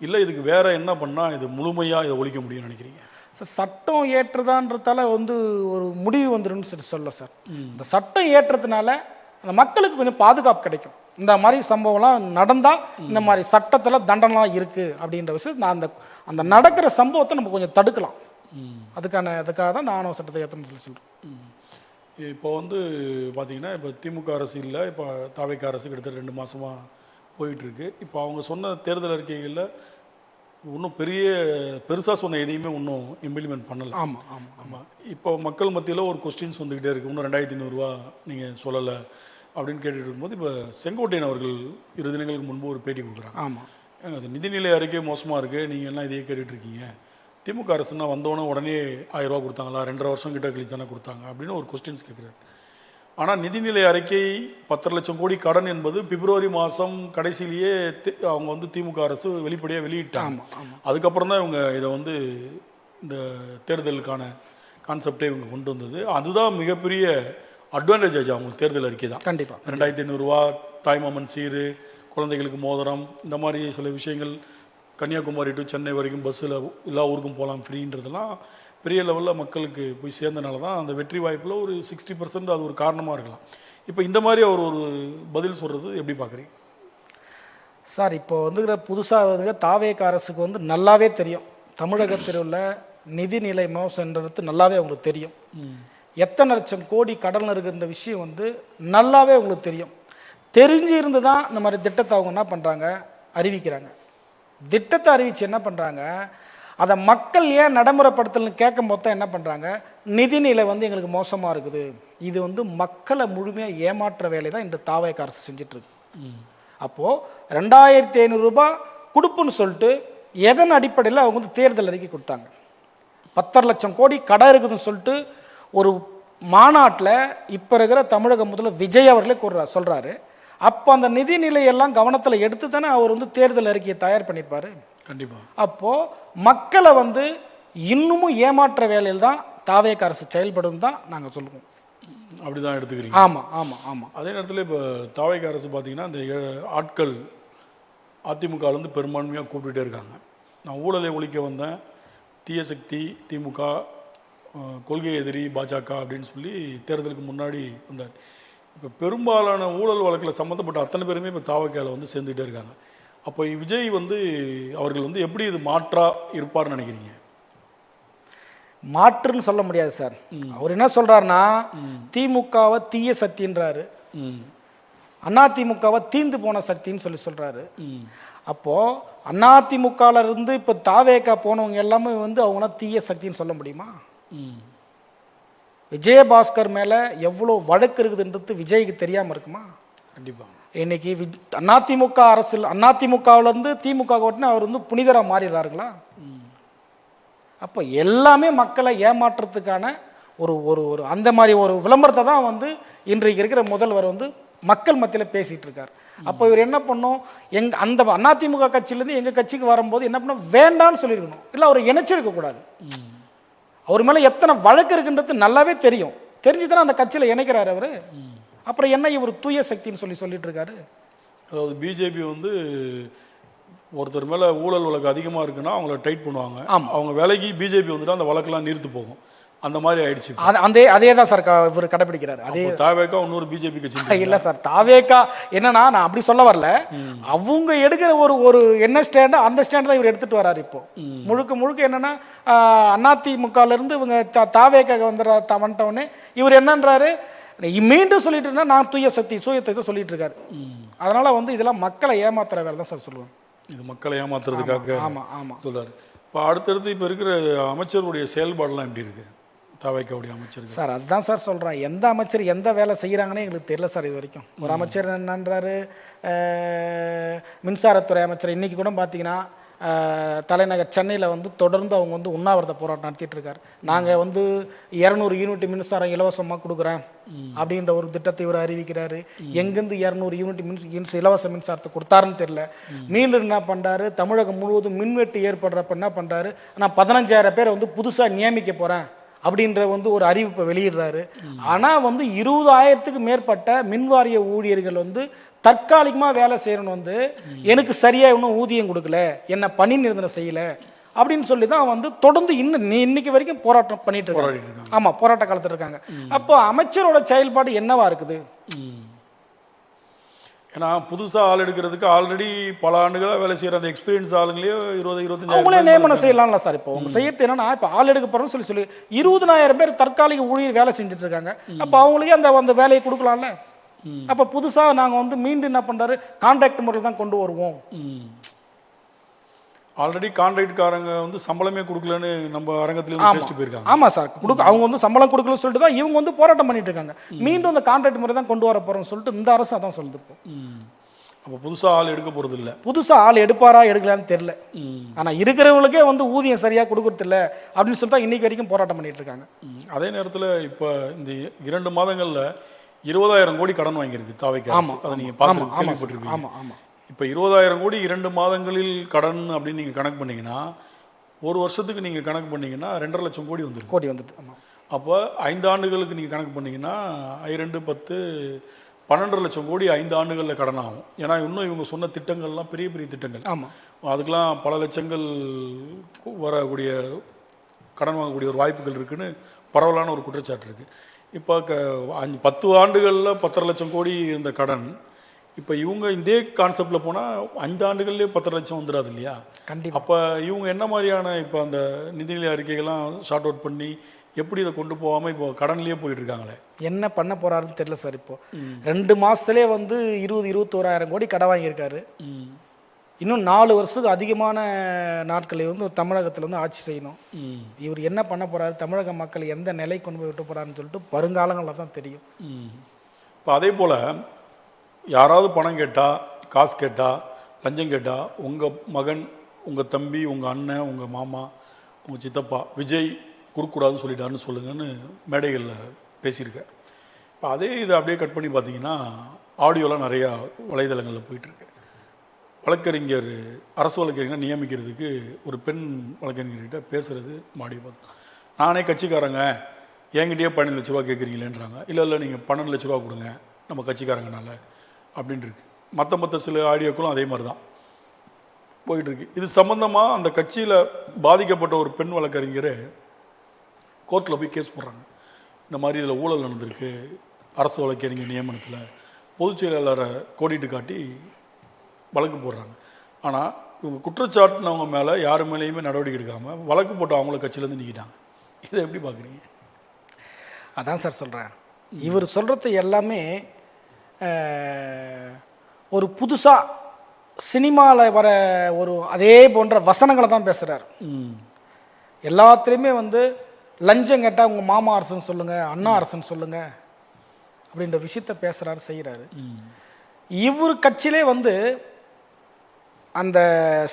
இல்லை இதுக்கு வேற என்ன பண்ணால் இது முழுமையாக இதை ஒழிக்க முடியும்னு நினைக்கிறீங்க? சார், சட்டம் ஏற்றுதான்றதால வந்து ஒரு முடிவு வந்துடும் சொல்ல சார். இந்த சட்டம் ஏற்றதுனால அந்த மக்களுக்கு கொஞ்சம் பாதுகாப்பு கிடைக்கும். இந்த மாதிரி சம்பவம்லாம் நடந்தால் இந்த மாதிரி சட்டத்தில் தண்டனைலாம் இருக்குது அப்படின்ற விஷயம் நான் அந்த நடக்கிற சம்பவத்தை நம்ம கொஞ்சம் தடுக்கலாம். அதுக்காக தான் இந்த ஆணவ சட்டத்தை ஏற்றணும்னு சொல்கிறேன். இப்போ வந்து பார்த்தீங்கன்னா இப்போ திமுக அரசு இல்லை, இப்போ தாவேக்கா அரசு கிட்டத்தட்ட 2 மாதமாக போயிட்டுருக்கு. இப்போ அவங்க சொன்ன தேர்தல் அறிக்கைகளில் இன்னும் பெருசாக சொன்ன எதையுமே இன்னும் இம்ப்ளிமெண்ட் பண்ணலை. ஆமாம். இப்போ மக்கள் மத்தியில் ஒரு கொஸ்டின்ஸ் வந்துக்கிட்டே இருக்குது. இன்னும் 2500 ரூபா நீங்கள் சொல்லலை அப்படின்னு கேட்டுட்டு இருக்கும்போது இப்போ செங்கோட்டையன் அவர்கள் 2 தினங்களுக்கு முன்பு ஒரு பேட்டி கொடுக்குறாங்க. ஆமாம், நிதிநிலை அறிக்கை மோசமாக இருக்குது, நீங்கள் எல்லாம் இதையே கேட்டுட்ருக்கீங்க, திமுக அரசுனா வந்தோன்னே உடனே 1000 ரூபா கொடுத்தாங்களா, 2.5 வருஷம் கிட்ட கழிச்சு தானே கொடுத்தாங்க அப்படின்னு ஒரு கொஸ்டின்ஸ் கேட்குறாரு. ஆனால் நிதிநிலை அறிக்கை 10 லட்சம் கோடி கடன் என்பது பிப்ரவரி மாதம் கடைசியிலேயே அவங்க வந்து திமுக அரசு வெளிப்படையாக வெளியிட்டாங்க. அதுக்கப்புறம் தான் இவங்க இதை வந்து இந்த தேர்தலுக்கான கான்செப்டே இவங்க கொண்டு வந்தது. அதுதான் மிகப்பெரிய அட்வான்டேஜ் ஆச்சு அவங்களுக்கு தேர்தல் அறிக்கை தான். கண்டிப்பாக 2500 ரூபா தாய்மாமன் சீரு, குழந்தைகளுக்கு மோதிரம், இந்த மாதிரி சில விஷயங்கள், கன்னியாகுமரி டு சென்னை வரைக்கும் பஸ்ஸில் எல்லா ஊருக்கும் போகலாம் ஃப்ரீன்றதெல்லாம் பெரிய லெவலில் மக்களுக்கு போய் சேர்ந்தனால தான் அந்த வெற்றி வாய்ப்பில் ஒரு 60% அது ஒரு காரணமாக இருக்கலாம். இப்போ இந்த மாதிரி அவர் ஒரு பதில் சொல்கிறது எப்படி பார்க்குறீங்க சார்? இப்போ வந்துக்கிற புதுசாக வந்து தாவேக்கா அரசுக்கு வந்து நல்லாவே தெரியும் தமிழகத்தில் உள்ள நிதிநிலை மோசன்றது நல்லாவே அவங்களுக்கு தெரியும். எத்தனை லட்சம் கோடி கடன் இருக்குன்ற விஷயம் வந்து நல்லாவே அவங்களுக்கு தெரியும். தெரிஞ்சு இருந்து தான் இந்த மாதிரி திட்டத்தை அவங்க என்ன பண்ணுறாங்க, அறிவிக்கிறாங்க. திட்டத்தை அறிவித்து என்ன பண்ணுறாங்க, அதை மக்கள் ஏன் நடைமுறைப்படுத்தலன்னு கேட்கும் போது தான் என்ன பண்ணுறாங்க, நிதிநிலை வந்து எங்களுக்கு மோசமாக இருக்குது, இது வந்து மக்களை முழுமையாக ஏமாற்ற வேலை தான் இந்த தாவேக்கா அரசு செஞ்சிட்ருக்கு. அப்போது 2500 ரூபாய் கொடுப்புன்னு சொல்லிட்டு எதன் அடிப்படையில் அவங்க வந்து தேர்தல் அறிக்கை கொடுத்தாங்க. 10 லட்சம் கோடி கடன் இருக்குதுன்னு சொல்லிட்டு ஒரு மாநாட்டில் இப்போ இருக்கிற தமிழக முதல்வர் விஜய் அவர்களே சொல்கிறாரு. அப்போ அந்த நிதிநிலையெல்லாம் கவனத்தில் எடுத்து தானே அவர் வந்து தேர்தல் அறிக்கையை தயார் பண்ணியிருப்பார். கண்டிப்பாக. அப்போது மக்களை வந்து இன்னமும் ஏமாற்ற வேலையில் தான் தாவேக்கா அரசு செயல்படும் தான் நாங்கள் சொல்லுவோம். அப்படி தான் எடுத்துக்கிறீங்க? ஆமாம். அதே நேரத்தில் இப்போ தாவேக்கா அரசு பார்த்தீங்கன்னா இந்த ஆட்கள் அதிமுகலேருந்து பெரும்பான்மையாக கூப்பிட்டுட்டே இருக்காங்க. நான் ஊழலை ஒழிக்க வந்தேன், தீய சக்தி திமுக, கொள்கை எதிரி பாஜக அப்படின்னு சொல்லி தேர்தலுக்கு முன்னாடி வந்தார். இப்போ பெரும்பாலான ஊழல் வழக்கில் சம்மந்தப்பட்ட அத்தனை பேருமே இப்போ தாவேக்காவில் வந்து சேர்ந்துகிட்டே இருக்காங்க. அப்போ விஜய் வந்து அவர்கள் வந்து எப்படி இது மாற்றா இருப்பார்னு நினைக்கிறீங்க? மாற்றுன்னு சொல்ல முடியாது சார். அவர் என்ன சொல்றாருன்னா, திமுகவை தீய சக்தின்றாரு, அதிமுகவை தீந்து போன சக்தின்னு சொல்றாரு. அப்போ அதிமுகல இருந்து இப்போ தாவேக்கா போனவங்க எல்லாமே வந்து அவங்கன்னா தீய சக்தின்னு சொல்ல முடியுமா? விஜயபாஸ்கர் மேலே எவ்வளோ வழக்கு இருக்குதுன்றது விஜய்க்கு தெரியாமல் இருக்குமா? கண்டிப்பாக. இன்னைக்கு அதிமுக அரசில் அதிமுகவிலேருந்து திமுக ஓட்டுனா அவர் வந்து புனிதராக மாறிடுறாருங்களா? அப்போ எல்லாமே மக்களை ஏமாற்றுறதுக்கான ஒரு ஒரு ஒரு அந்த மாதிரி ஒரு விளம்பரத்தை தான் வந்து இன்றைக்கு இருக்கிற முதல்வர் வந்து மக்கள் மத்தியில் பேசிகிட்டு இருக்கார். அப்போ இவர் என்ன பண்ணோம், அந்த அதிமுக கட்சியிலேருந்து எங்கள் கட்சிக்கு வரும்போது என்ன பண்ணோம், வேண்டான்னு சொல்லியிருக்கணும், இல்லை அவர் இணைச்சிருக்கக்கூடாது. அவர் மேலே எத்தனை வழக்கு இருக்குன்றது நல்லாவே தெரியும். தெரிஞ்சு தானே அந்த கட்சியில் இணைக்கிறார் அவர். அப்புறம் என்ன இவர் தூய சக்தின்னு சொல்லிட்டு இருக்காரு? அதாவது பிஜேபி வந்து ஒருத்தர் மேலே ஊழல் வழக்கு அதிகமாக இருக்குன்னா அவங்கள டைட் பண்ணுவாங்க. அவங்க வேலைக்கு பிஜேபி வந்துட்டு அந்த வழக்கெல்லாம் நீர்த்து போகும். அந்த மாதிரி ஆயிடுச்சு. அதே தான் சார் இவர் கடைபிடிக்கிறாரு. அதே தாவேக்கா இன்னொரு பிஜேபி கட்சி இல்லை சார். தாவேக்கா என்னன்னா, நான் அப்படி சொல்ல வரல. அவங்க எடுக்கிற ஒரு என்ன ஸ்டாண்டு, அந்த ஸ்டாண்டு தான் இவர் எடுத்துட்டு வராரு. இப்போ முழுக்க என்னன்னா, அதிமுகலேருந்து இவங்க தாவேக்கா வந்துட்டவுடனே இவர் என்னன்றாரு, மீண்டும் சொல்லிட்டு இருந்தா நான் தூய சக்தி சூயத்தை சொல்லிட்டு இருக்காரு. அதனால வந்து இதெல்லாம் மக்களை ஏமாத்துற வேலை தான் சார் சொல்லுவேன். இது மக்களை ஏமாத்துறதுக்காக சொல்றாரு. இப்போ அடுத்தடுத்து இப்போ இருக்கிற அமைச்சருடைய செயல்பாடெல்லாம் எப்படி இருக்கு தாவேக்காவுடைய அமைச்சர்? சார் அதுதான் சார் சொல்கிறேன். எந்த அமைச்சர் எந்த வேலை செய்கிறாங்கன்னே எங்களுக்கு தெரியல சார் இது வரைக்கும். ஒரு அமைச்சர் என்னன்றாரு, மின்சாரத்துறை அமைச்சர் இன்னைக்கு கூட பார்த்தீங்கன்னா தலைநகர் சென்னையில் வந்து தொடர்ந்து அவங்க வந்து உண்ணாவிரத போராட்டம் நடத்திட்டு இருக்காரு. நாங்கள் வந்து 200 யூனிட் மின்சாரம் இலவசமாக கொடுக்குறேன் அப்படின்ற ஒரு திட்டத்தை இவர் அறிவிக்கிறாரு. எங்கேருந்து 200 யூனிட் இலவச மின்சாரத்தை கொடுத்தாருன்னு தெரியல. மீண்டும் என்ன பண்ணுறாரு, தமிழகம் முழுவதும் மின்வெட்டு ஏற்படுறப்ப என்ன பண்ணுறாரு, நான் 15,000 பேரை வந்து புதுசாக நியமிக்க போகிறேன் அப்படின்ற வந்து ஒரு அறிவிப்பை வெளியிடுறாரு. ஆனால் வந்து 20,000க்கு மேற்பட்ட மின்வாரிய ஊழியர்கள் வந்து தற்காலிகமாக வேலை செய்யணும் வந்து எனக்கு சரியாக இன்னும் ஊதியம் கொடுக்கல, என்ன பணி நிரந்தரம் செய்யலை அப்படின்னு சொல்லி தான் வந்து தொடர்ந்து இன்னைக்கு வரைக்கும் போராட்டம் பண்ணிட்டு இருக்காங்க. ஆமாம், போராட்ட காலத்தில் இருக்காங்க. அப்போ அமைச்சரோட செயல்பாடு என்னவா இருக்குது? ஏன்னா புதுசாக ஆள் எடுக்கிறதுக்கு ஆல்ரெடி பல ஆண்டுகளாக வேலை செய்கிற அந்த எக்ஸ்பீரியன்ஸ் ஆளுங்களையோ 20-25 அவங்களே நியமனம் செய்யலாம்ல சார். இப்போ அவங்க செய்யறது என்னன்னா, இப்போ ஆள் எடுக்க போகிறோம்னு சொல்லி 20,000 பேர் தற்காலிக ஊழியர் வேலை செஞ்சுட்டு இருக்காங்க. அப்போ அவங்களுக்கே அந்த வேலையை கொடுக்கலாம்ல. அப்போ புதுசாக நாங்கள் வந்து மீண்டும் என்ன பண்ணுறாரு, கான்ட்ராக்ட் முறையில் தான் கொண்டு வருவோம். ஆல்ரெடி கான்ட்ராக்ட்காரங்க வந்து சம்பளமே கொடுக்கலன்னு நம்ம அரங்கத்துலேயும் பேசிட்டு போயிருக்காங்க. ஆமாம் சார், அவங்க வந்து சம்பளம் கொடுக்கலன்னு சொல்லிட்டு தான் இவங்க வந்து போராட்டம் பண்ணிட்டு இருக்காங்க. மீண்டும் அந்த கான்ட்ராக்ட் முறை தான் கொண்டு வர போகிறோம்னு சொல்லிட்டு இந்த அரசு அதான் சொல்லுது. இப்போ அப்போ புதுசாக ஆள் எடுக்க போகிறது இல்லை. புதுசாக ஆள் எடுப்பாரா எடுக்கலான்னு தெரியல. ஆனால் இருக்கிறவங்களுக்கே வந்து ஊதியம் சரியாக கொடுக்கறது இல்லை அப்படின்னு சொல்லிட்டு தான் இன்னைக்கு வரைக்கும் போராட்டம் பண்ணிட்டு இருக்காங்க. அதே நேரத்தில் இப்போ இந்த 2 மாதங்களில் 20,000 கோடி கடன் வாங்கியிருக்கு தாவேக்கா. அதை நீங்கள் பார்த்துருப்பீங்க. ஆமாம் ஆமாம். இப்போ 20,000 கோடி 2 மாதங்களில் கடன் அப்படின்னு நீங்கள் கணக்கு பண்ணிங்கன்னா, ஒரு வருஷத்துக்கு நீங்கள் கணக்கு பண்ணிங்கன்னா 2.5 லட்சம் கோடி வந்துடுது. ஆமாம். அப்போ 5 ஆண்டுகளுக்கு நீங்கள் கணக்கு பண்ணிங்கன்னா 2 10 12 லட்சம் கோடி 5 ஆண்டுகளில் கடன் ஆகும். ஏன்னா இன்னும் இவங்க சொன்ன திட்டங்கள்லாம் பெரிய பெரிய திட்டங்கள். ஆமாம். அதுக்கெலாம் பல லட்சங்கள் வரக்கூடிய கடன் வாங்கக்கூடிய ஒரு வாய்ப்புகள் இருக்குன்னு பரவலான ஒரு குற்றச்சாட்டு இருக்குது. இப்போ 10 ஆண்டுகளில் 10.5 லட்சம் கோடி இந்த கடன், இப்போ இவங்க இதே கான்செப்டில் போனால் 5 ஆண்டுகள்லேயே 10 லட்சம் வந்துடாது இல்லையா? கண்டிப்பாக. அப்போ இவங்க என்ன மாதிரியான இப்போ அந்த நிதிநிலை அறிக்கைகள்லாம் ஷார்ட் அவுட் பண்ணி எப்படி இதை கொண்டு போகாமல் இப்போ கடன்லேயே போயிட்டு இருக்காங்களே, என்ன பண்ண போகிறாருன்னு தெரியல சார். இப்போ 2 மாதத்துலேயே வந்து 20-21,000 கோடி கடன் வாங்கியிருக்காரு. இன்னும் 4 வருஷத்துக்கு அதிகமான நாட்களை வந்து தமிழகத்தில் வந்து ஆட்சி செய்யணும். இவர் என்ன பண்ண போகிறாரு, தமிழக மக்கள் எந்த நிலை கொண்டு போய் விட்டு போகிறாருன்னு சொல்லிட்டு வருங்காலங்களில் தான் தெரியும். இப்போ அதே போல் யாராவது பணம் கேட்டால், காசு கேட்டால், லஞ்சம் கேட்டால், உங்கள் மகன், உங்கள் தம்பி, உங்கள் அண்ணன், உங்கள் மாமா, உங்கள் சித்தப்பா விஜய் கொடுக்கூடாதுன்னு சொல்லிட்டாருன்னு சொல்லுங்கன்னு மேடைகளில் பேசியிருக்கேன். இப்போ அதே இதை அப்படியே கட் பண்ணி பார்த்தீங்கன்னா ஆடியோலாம் நிறையா வலைதளங்களில் போயிட்டுருக்கு. வழக்கறிஞர், அரசு வழக்கறிஞர் நியமிக்கிறதுக்கு ஒரு பெண் வழக்கறிஞர்கிட்ட பேசுகிறது மாடியை பார்த்து, நானே கட்சிக்காரங்க என்கிட்டயே 12 லட்ச ரூபா கேட்குறீங்களேன்றாங்க. இல்லை நீங்கள் 12 லட்ச ரூபா கொடுங்க நம்ம கட்சிக்காரங்கனால அப்படின்ட்டுருக்கு. மற்ற சில ஆடியோக்களும் அதே மாதிரி தான் போயிட்டுருக்கு. இது சம்மந்தமாக அந்த கட்சியில் பாதிக்கப்பட்ட ஒரு பெண் வழக்கறிஞர் கோர்ட்டில் போய் கேஸ் போடுறாங்க. இந்த மாதிரி இதில் ஊழல் நடந்திருக்கு, அரசு வழக்கறிஞர் நியமனத்தில் பொதுச் செயலாளரை கோடிட்டு காட்டி வழக்கு போடுறாங்க. ஆனால் இவங்க குற்றச்சாட்டுனவங்க மேலே யார் மேலேயுமே நடவடிக்கை எடுக்காமல் வழக்கு போட்டு அவங்கள கட்சியிலேருந்து நீக்கிட்டாங்க. இதை எப்படி பார்க்குறீங்க? அதான் சார் சொல்கிறேன், இவர் சொல்கிறது எல்லாமே ஒரு புதுசாக சினிமாவில் வர ஒரு அதே போன்ற வசனங்களை தான் பேசுகிறார். எல்லாத்துலேயுமே வந்து லஞ்சம் கேட்டால் உங்கள் மாமா அரசுன்னு சொல்லுங்கள், அண்ணா அரசுன்னு சொல்லுங்கள் அப்படின்ற விஷயத்த பேசுகிறாரு, செய்கிறாரு. இவர் கட்சியிலே வந்து அந்த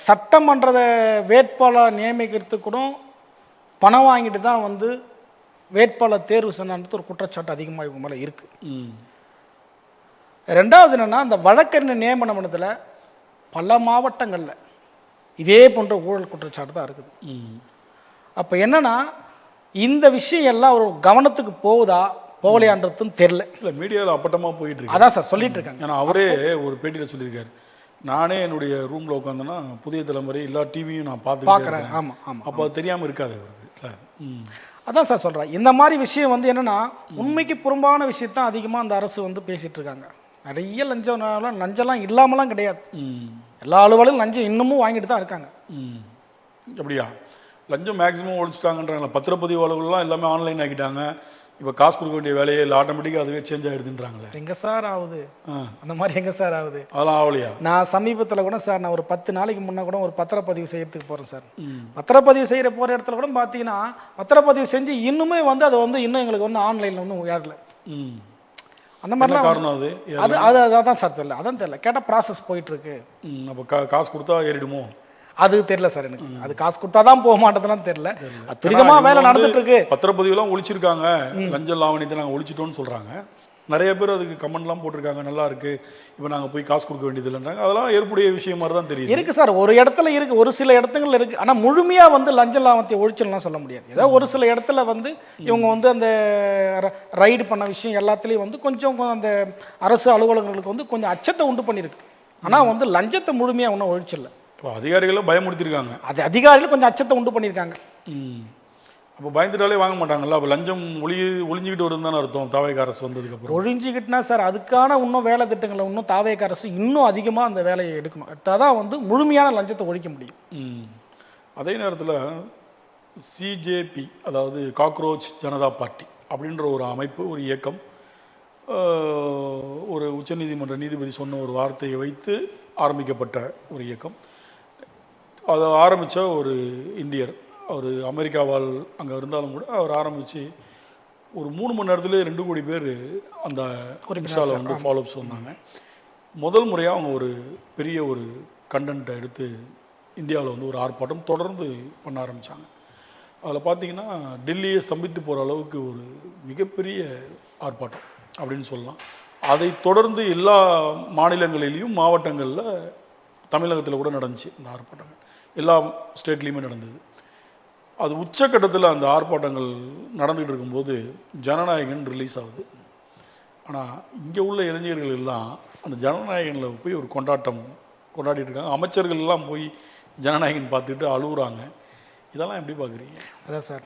சட்டமன்ற வேட்பாளர் நியமிக்கிறதுக்கு கூட பணம் வாங்கிட்டு தான் வந்து வேட்பாளர் தேர்வு செய்யணுன்றது ஒரு குற்றச்சாட்டு அதிகமாக இவங்க மேலே இருக்குது. ரெண்டாவது என்னென்னா, அந்த வழக்கறிஞர் நியமன மன்றத்தில் பல மாவட்டங்களில் இதே போன்ற ஊழல் குற்றச்சாட்டு தான் இருக்குது. அப்போ என்னென்னா, இந்த விஷயம் எல்லாம் ஒரு கவனத்துக்கு போகுதா போகலையான்றதும் தெரில. இல்லை மீடியாவில் அப்பட்டமாக போயிட்டு இருக்கு. அதான் சார் சொல்லிட்டு இருக்காங்க. ஏன்னா அவரே ஒரு பேட்டியில் சொல்லியிருக்காரு, நானே என்னுடைய ரூமில் உட்காந்தேன்னா புதிய தலைமுறை எல்லா டிவியும் நான் பார்க்குறேன். ஆமாம் ஆமாம். அப்போ அது தெரியாமல் இருக்காது அவருக்கு. அதான் சார் சொல்கிறேன். இந்த மாதிரி விஷயம் வந்து என்னென்னா உண்மைக்கு புறம்பான விஷயத்தான் அதிகமாக அந்த அரசு வந்து பேசிகிட்டு இருக்காங்க. நிறைய லஞ்சம்லாம் இல்லாமலாம் கிடையாது. எல்லா அலுவலும் லஞ்சம் இன்னமும் வாங்கிட்டு தான் இருக்காங்க. அப்படியா? லஞ்சம் மேக்ஸிமம் ஒழிச்சிட்டாங்கன்றாங்களா? பத்திரப்பதிவு அலுவலாம் எல்லாமே ஆன்லைன் ஆக்கிட்டாங்க. இப்போ காசு கொடுக்க வேண்டிய வேலையை இல்லை, ஆட்டோமேட்டிக்காக அதுவே சேஞ்ச் ஆகிடுதுன்றாங்களே. எங்கே சார் ஆகுது அந்த மாதிரி? எங்கே சார் ஆகுது? அதெல்லாம் ஆகலையா? நான் சமீபத்தில் கூட சார் நான் ஒரு 10 நாளைக்கு முன்னே கூட ஒரு பத்திரப்பதிவு செய்யறதுக்கு போகிறேன் சார். பத்திரப்பதிவு செய்கிற போகிற இடத்துல கூட பார்த்தீங்கன்னா பத்திரப்பதிவு செஞ்சு இன்னுமே வந்து அது வந்து இன்னும் எங்களுக்கு வந்து ஆன்லைனில் ஒன்றும் ஏறல. அந்த மாதிரிலாம் காரணம் அது அது அதான் சார் தெரியல. அதான் தெரியல. கேட்டால் ப்ராசஸ் போயிட்டுருக்கு. அப்போ காசு கொடுத்தா ஏறிடுமோ? அது தெரியல சார் எனக்கு. அது காசு கொடுத்தா தான் போக மாட்டேதுலாம் தெரியல. துரிதமாக வேலை நடந்துட்டு இருக்கு. பத்திரப்பதிவுலாம் ஒழிச்சிருக்காங்க, லஞ்ச லாவணியத்தை நாங்கள் ஒழிச்சிட்டோம்னு சொல்கிறாங்க. நிறைய பேர் அதுக்கு கமெண்ட்லாம் போட்டிருக்காங்க, நல்லா இருக்கு, இப்போ நாங்கள் போய் காசு கொடுக்க வேண்டியது இல்லைன்றாங்க. அதெல்லாம் ஏற்புடைய விஷயம் மாதிரி தான் தெரியுது. இருக்குது சார், ஒரு இடத்துல இருக்குது, ஒரு சில இடத்துங்கள் இருக்குது. ஆனால் முழுமையாக வந்து லஞ்ச லாபத்தை ஒழிச்சிடலாம் சொல்ல முடியாது. ஏதோ ஒரு சில இடத்துல வந்து இவங்க வந்து அந்த ரைடு பண்ண விஷயம் எல்லாத்துலேயும் வந்து கொஞ்சம் அந்த அரசு அலுவலகங்களுக்கு வந்து கொஞ்சம் அச்சத்தை உண்டு பண்ணியிருக்கு. ஆனால் வந்து லஞ்சத்தை முழுமையாக ஒன்றும் ஒழிச்சிடல. இப்போ அதிகாரிகளை பயமுறுத்திருக்காங்க. அது அதிகாரிகள் கொஞ்சம் அச்சத்தை உண்டு பண்ணியிருக்காங்க. அப்போ பயந்துட்டாலே வாங்க மாட்டாங்கல்ல. அப்போ லஞ்சம் ஒளிஞ்சிக்கிட்டு வருதுன்னு தானே அர்த்தம் தாவேக அரசு வந்ததுக்கப்புறம். ஒழிஞ்சிக்கிட்டுனா சார் அதுக்கான இன்னும் வேலை திட்டங்களை இன்னும் தாவேக அரசு இன்னும் அதிகமாக அந்த வேலையை எடுக்கணும். எடுத்தால் வந்து முழுமையான லஞ்சத்தை ஒழிக்க முடியும். அதே நேரத்தில் சிஜேபி, அதாவது காக்ரோச் ஜனதா பார்ட்டி அப்படின்ற ஒரு அமைப்பு, ஒரு இயக்கம், ஒரு உச்சநீதிமன்ற நீதிபதி சொன்ன ஒரு வார்த்தையை வைத்து ஆரம்பிக்கப்பட்ட ஒரு இயக்கம். அதை ஆரம்பித்த ஒரு இந்தியர், அவர் அமெரிக்காவால் அங்கே இருந்தாலும் கூட அவர் ஆரம்பித்து ஒரு 3 மணி நேரத்துலேயே 2 கோடி பேர் அந்த இன்ஸ்டாவில் வந்து ஃபாலோஅப்ஸ் வந்தாங்க. முதல் முறையாக அவங்க ஒரு பெரிய ஒரு கண்டென்ட்டை எடுத்து இந்தியாவில் வந்து ஒரு ஆர்ப்பாட்டம் தொடர்ந்து பண்ண ஆரம்பித்தாங்க. அதில் பார்த்திங்கன்னா டெல்லியை ஸ்தம்பித்து போகிற அளவுக்கு ஒரு மிகப்பெரிய ஆர்ப்பாட்டம் அப்படின்னு சொல்லலாம். அதை தொடர்ந்து எல்லா மாநிலங்களிலையும் மாவட்டங்களில், தமிழகத்தில் கூட நடந்துச்சு இந்த ஆர்ப்பாட்டங்கள், எல்லா ஸ்டேட்லேயுமே நடந்தது. அது உச்சக்கட்டத்தில் அந்த ஆர்ப்பாட்டங்கள் நடந்துகிட்டு இருக்கும்போது ஜனநாயகன் ரிலீஸ் ஆகுது. ஆனால் இங்கே உள்ள இளைஞர்கள் எல்லாம் அந்த ஜனநாயகனில் போய் ஒரு கொண்டாடிட்டு இருக்காங்க. அமைச்சர்கள் எல்லாம் போய் ஜனநாயகன் பார்த்துட்டு அழுகுறாங்க. இதெல்லாம் எப்படி பார்க்குறீங்க? அதான் சார்,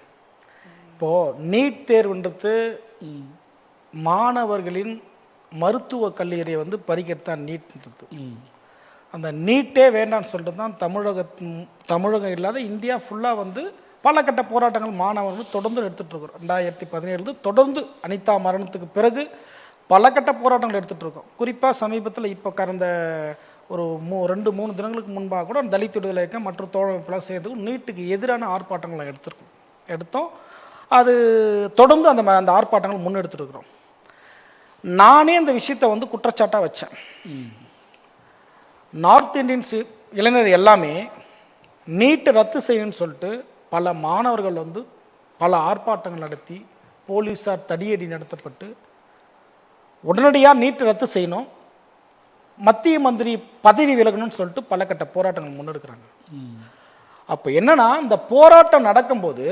இப்போது நீட் தேர்வுன்றது மாணவர்களின் மருத்துவ கல்லூரியை வந்து பறிக்கத்தான் நீட்ன்றது. அந்த நீட்டே வேண்டான்னு சொல்லிட்டு தான் தமிழகம் இல்லாத இந்தியா ஃபுல்லாக வந்து பல கட்ட போராட்டங்கள் மாணவர்கள் தொடர்ந்து எடுத்துகிட்ருக்கோம். 2017 தொடர்ந்து அனிதா மரணத்துக்கு பிறகு பல கட்ட போராட்டங்கள் எடுத்துகிட்ருக்கோம். குறிப்பாக சமீபத்தில் இப்போ கடந்த ஒரு 2-3 தினங்களுக்கு முன்பாக கூட தலித் விடுதலை இயக்கம் மற்றும் தோழமைப்பெல்லாம் சேர்த்து நீட்டுக்கு எதிரான ஆர்ப்பாட்டங்களை எடுத்தோம். அது தொடர்ந்து அந்த ஆர்ப்பாட்டங்கள் முன்னெடுத்துருக்குறோம். நானே அந்த விஷயத்தை வந்து குற்றச்சாட்டாக வச்சேன். நார்த் இந்தியன்ஸ் இளைஞர் எல்லாமே நீட்டை ரத்து செய்யணும்னு சொல்லிட்டு பல மாணவர்கள் வந்து பல ஆர்ப்பாட்டங்கள் நடத்தி போலீஸார் தடியடி நடத்தப்பட்டு உடனடியாக நீட்டை ரத்து செய்யணும், மத்திய மந்திரி பதவி விலகணும்னு சொல்லிட்டு பல கட்ட போராட்டங்கள் முன்னெடுக்கிறாங்க. அப்போ என்னன்னா, இந்த போராட்டம் நடக்கும்போது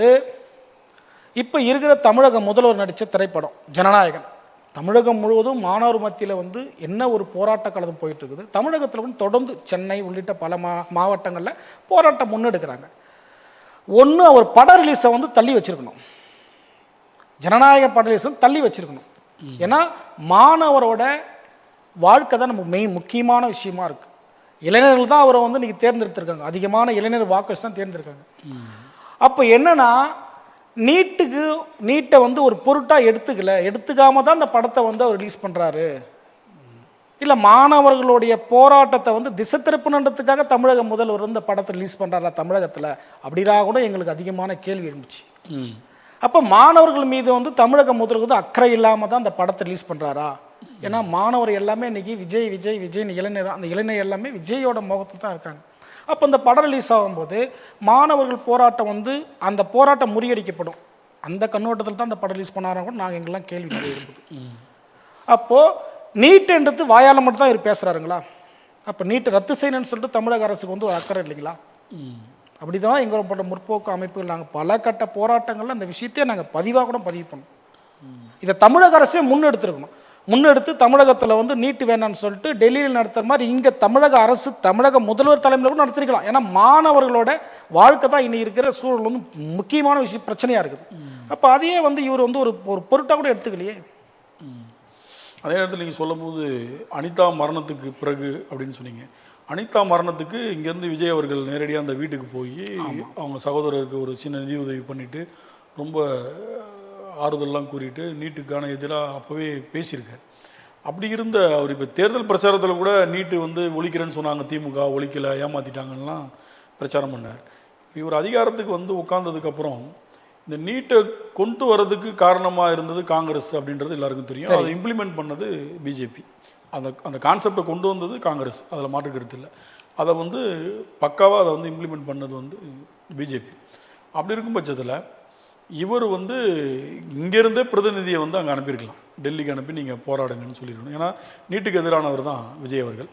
இப்போ இருக்கிற தமிழக முதல்வர் நடித்த திரைப்படம் ஜனநாயகன் தமிழகம் முழுவதும் மாணவர் மத்தியில் வந்து என்ன ஒரு போராட்ட கழகம் போயிட்டு இருக்குது. தமிழகத்தில் வந்து தொடர்ந்து சென்னை உள்ளிட்ட பல மாவட்டங்களில் போராட்டம் முன்னெடுக்கிறாங்க. ஒன்று அவர் பட ரிலீஸை வந்து தள்ளி வச்சிருக்கணும், ஜனநாயக பட ரிலீஸை தள்ளி வச்சிருக்கணும். ஏன்னா மாணவரோட வாழ்க்கை தான் நம்ம முக்கியமான விஷயமா இருக்கு. இளைஞர்கள் தான் அவரை வந்து இன்னைக்கு தேர்ந்தெடுத்திருக்காங்க, அதிகமான இளைஞர் வாக்கர்ஸ் தான் தேர்ந்தெடுக்காங்க. அப்போ என்னன்னா, நீட்டை வந்து ஒரு பொருட்டாக எடுத்துக்காம தான் அந்த படத்தை வந்து அவர் ரிலீஸ் பண்ணுறாரு. இல்லை மாணவர்களுடைய போராட்டத்தை வந்து திசை திருப்பணுன்றதுக்காக தமிழக முதல்வர் இந்த படத்தை ரிலீஸ் பண்ணுறாரா தமிழகத்தில்? அப்படின்னா கூட எங்களுக்கு அதிகமான கேள்வி இருந்துச்சு. அப்போ மாணவர்கள் மீது வந்து தமிழக முதல்வர் வந்து அக்கறை இல்லாமல் தான் அந்த படத்தை ரிலீஸ் பண்ணுறாரா? ஏன்னா மாணவர் எல்லாமே இன்னைக்கு விஜய் விஜய் விஜய்னு அந்த இளைஞர் எல்லாமே விஜயோட முகத்தில் தான் இருக்காங்க. அப்போ அந்த படம் ரிலீஸ் ஆகும்போது மாணவர்கள் போராட்டம் வந்து அந்த போராட்டம் முறியடிக்கப்படும். அந்த கண்ணோட்டத்தில் தான் அந்த படம் ரிலீஸ் பண்ணாரா கூட நாங்கள் எங்கெல்லாம் கேள்வி இருக்குது. அப்போது நீட்டுன்றது வாயால் மட்டும் தான் இவர் பேசுகிறாருங்களா? அப்போ நீட்டை ரத்து செய்யணும்னு சொல்லிட்டு தமிழக அரசுக்கு வந்து ஒரு அக்கறை இல்லைங்களா? அப்படி தான் எங்களோட முற்போக்கு அமைப்புகள் நாங்கள் பல கட்ட போராட்டங்களில் அந்த விஷயத்தையே நாங்கள் பதிவாக கூட பதிவு பண்ணோம். இதை தமிழக அரசே முன்னெடுத்துருக்கணும். முன்னெடுத்து தமிழகத்தில் வந்து நீட்டு வேணான்னு சொல்லிட்டு டெல்லியில் நடத்துகிற மாதிரி இங்கே தமிழக அரசு, தமிழக முதல்வர் தலைமையில் கூட நடத்திருக்கலாம். ஏன்னா மாணவர்களோட வாழ்க்கை தான் இன்னைக்கு இருக்கிற சூழல் வந்து முக்கியமான பிரச்சனையாக இருக்குது. அப்போ அதையே வந்து இவர் வந்து ஒரு பொருட்டாக கூட எடுத்துக்கலையே. அதே நேரத்தில் நீங்கள் சொல்லும் போது அனிதா மரணத்துக்கு பிறகு அப்படின்னு சொன்னீங்க. அனிதா மரணத்துக்கு இங்கேருந்து விஜய் அவர்கள் நேரடியாக அந்த வீட்டுக்கு போய் அவங்க சகோதரருக்கு ஒரு சின்ன நிதி உதவி பண்ணிவிட்டு ரொம்ப ஆறுதல்லாம் கூறிட்டு நீட்டுக்கான எதிராக அப்போவே பேசியிருக்கார். அப்படி இருந்த அவர் இப்போ தேர்தல் பிரச்சாரத்தில் கூட நீட்டு வந்து ஒழிக்கிறேன்னு சொன்னாங்க, திமுக ஒழிக்கலை, ஏமாற்றிட்டாங்கலாம் பிரச்சாரம் பண்ணார். இவர் அதிகாரத்துக்கு வந்து உட்கார்ந்ததுக்கப்புறம் இந்த நீட்டை கொண்டு வரதுக்கு காரணமாக இருந்தது காங்கிரஸ் அப்படின்றது எல்லாருக்கும் தெரியும். அதை இம்ப்ளிமெண்ட் பண்ணது பிஜேபி. அந்த கான்செப்டை கொண்டு வந்தது காங்கிரஸ், அதில் மாற்று கருத்து இல்லை. அதை வந்து பக்காவாக அதை வந்து இம்ப்ளிமெண்ட் பண்ணது வந்து பிஜேபி. அப்படி இருக்கும் பட்சத்தில் இவர் வந்து இங்கேருந்தே பிரதிநிதியை வந்து அங்கே அனுப்பியிருக்கலாம், டெல்லிக்கு அனுப்பி நீங்கள் போராடுங்கன்னு சொல்லியிருக்கணும். ஏன்னா நீட்டுக்கு எதிரானவர் தான் விஜய் அவர்கள்.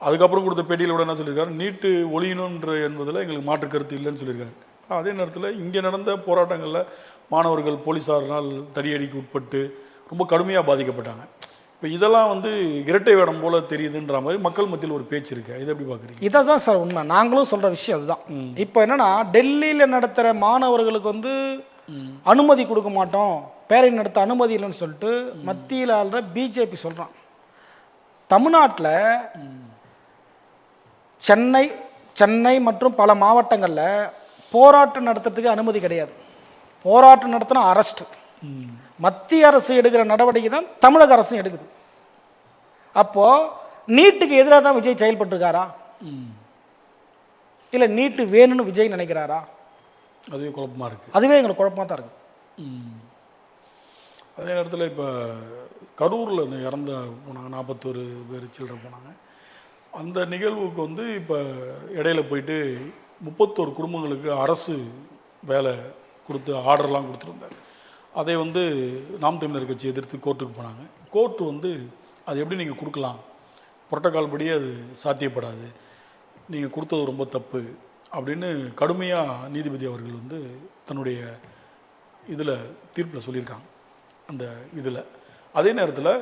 அதுக்கப்புறம் கொடுத்த பேட்டியில் கூட என்ன சொல்லியிருக்காரு, நீட்டு ஒழியணுன்ற என்பதில் எங்களுக்கு மாற்று கருத்து இல்லைன்னு சொல்லியிருக்காரு. அதே நேரத்தில் இங்கே நடந்த போராட்டங்களில் மாணவர்கள் போலீஸாரினால் தடியடிக்கு உட்பட்டு ரொம்ப கடுமையாக பாதிக்கப்பட்டாங்க. இப்போ இதெல்லாம் வந்து இரட்டை வேடம் போல தெரியுதுன்ற மாதிரி மக்கள் மத்தியில் ஒரு பேச்சு இருக்கு. இதை எப்படி பார்க்குறீங்க? இதை தான் சார் உண்மை. நாங்களும் சொல்கிற விஷயம் அதுதான். இப்போ என்னென்னா டெல்லியில் நடத்துகிற மாணவர்களுக்கு வந்து அனுமதி கொடுக்க மாட்டோம், பேரணி நடத்த அனுமதி இல்லைன்னு சொல்லிட்டு மத்தியில் ஆள்ற பிஜேபி சொல்கிறான். தமிழ்நாட்டில் சென்னை மற்றும் பல மாவட்டங்களில் போராட்டம் நடத்துறதுக்கு அனுமதி கிடையாது. போராட்டம் நடத்தினா அரெஸ்ட். மத்திய அரசு எடுக்கிற நடவடிக்கை தான் தமிழக அரசும் எடுக்குது. அப்போ நீட்டுக்கு எதிராக தான் விஜய் செயல்பட்டுருக்காரா, இல்லை நீட்டு வேணும்னு விஜய் நினைக்கிறாரா? அதுவே குழப்பமாக இருக்குது. அதுவே எங்களுக்கு குழப்பமாக தான் இருக்குது. அதே நேரத்தில் இப்போ கரூரில் இந்த இறந்த போனாங்க 41 பேர் சில்லறை போனாங்க. அந்த நிகழ்வுக்கு வந்து இப்போ இடையில போயிட்டு 31 குடும்பங்களுக்கு அரசு வேலை கொடுத்து ஆர்டர்லாம் கொடுத்துருந்தார். அதை வந்து நாம் தமிழர் கட்சி எதிர்த்து கோர்ட்டுக்கு போனாங்க. கோர்ட்டு வந்து அது எப்படி நீங்கள் கொடுக்கலாம், புரோட்டோகால் படி அது சாத்தியப்படாது, நீங்கள் கொடுத்தது ரொம்ப தப்பு அப்படின்னு கடுமையாக நீதிபதி அவர்கள் வந்து தன்னுடைய இதில் தீர்ப்பில் சொல்லியிருக்காங்க. அந்த இதில் அதே நேரத்தில்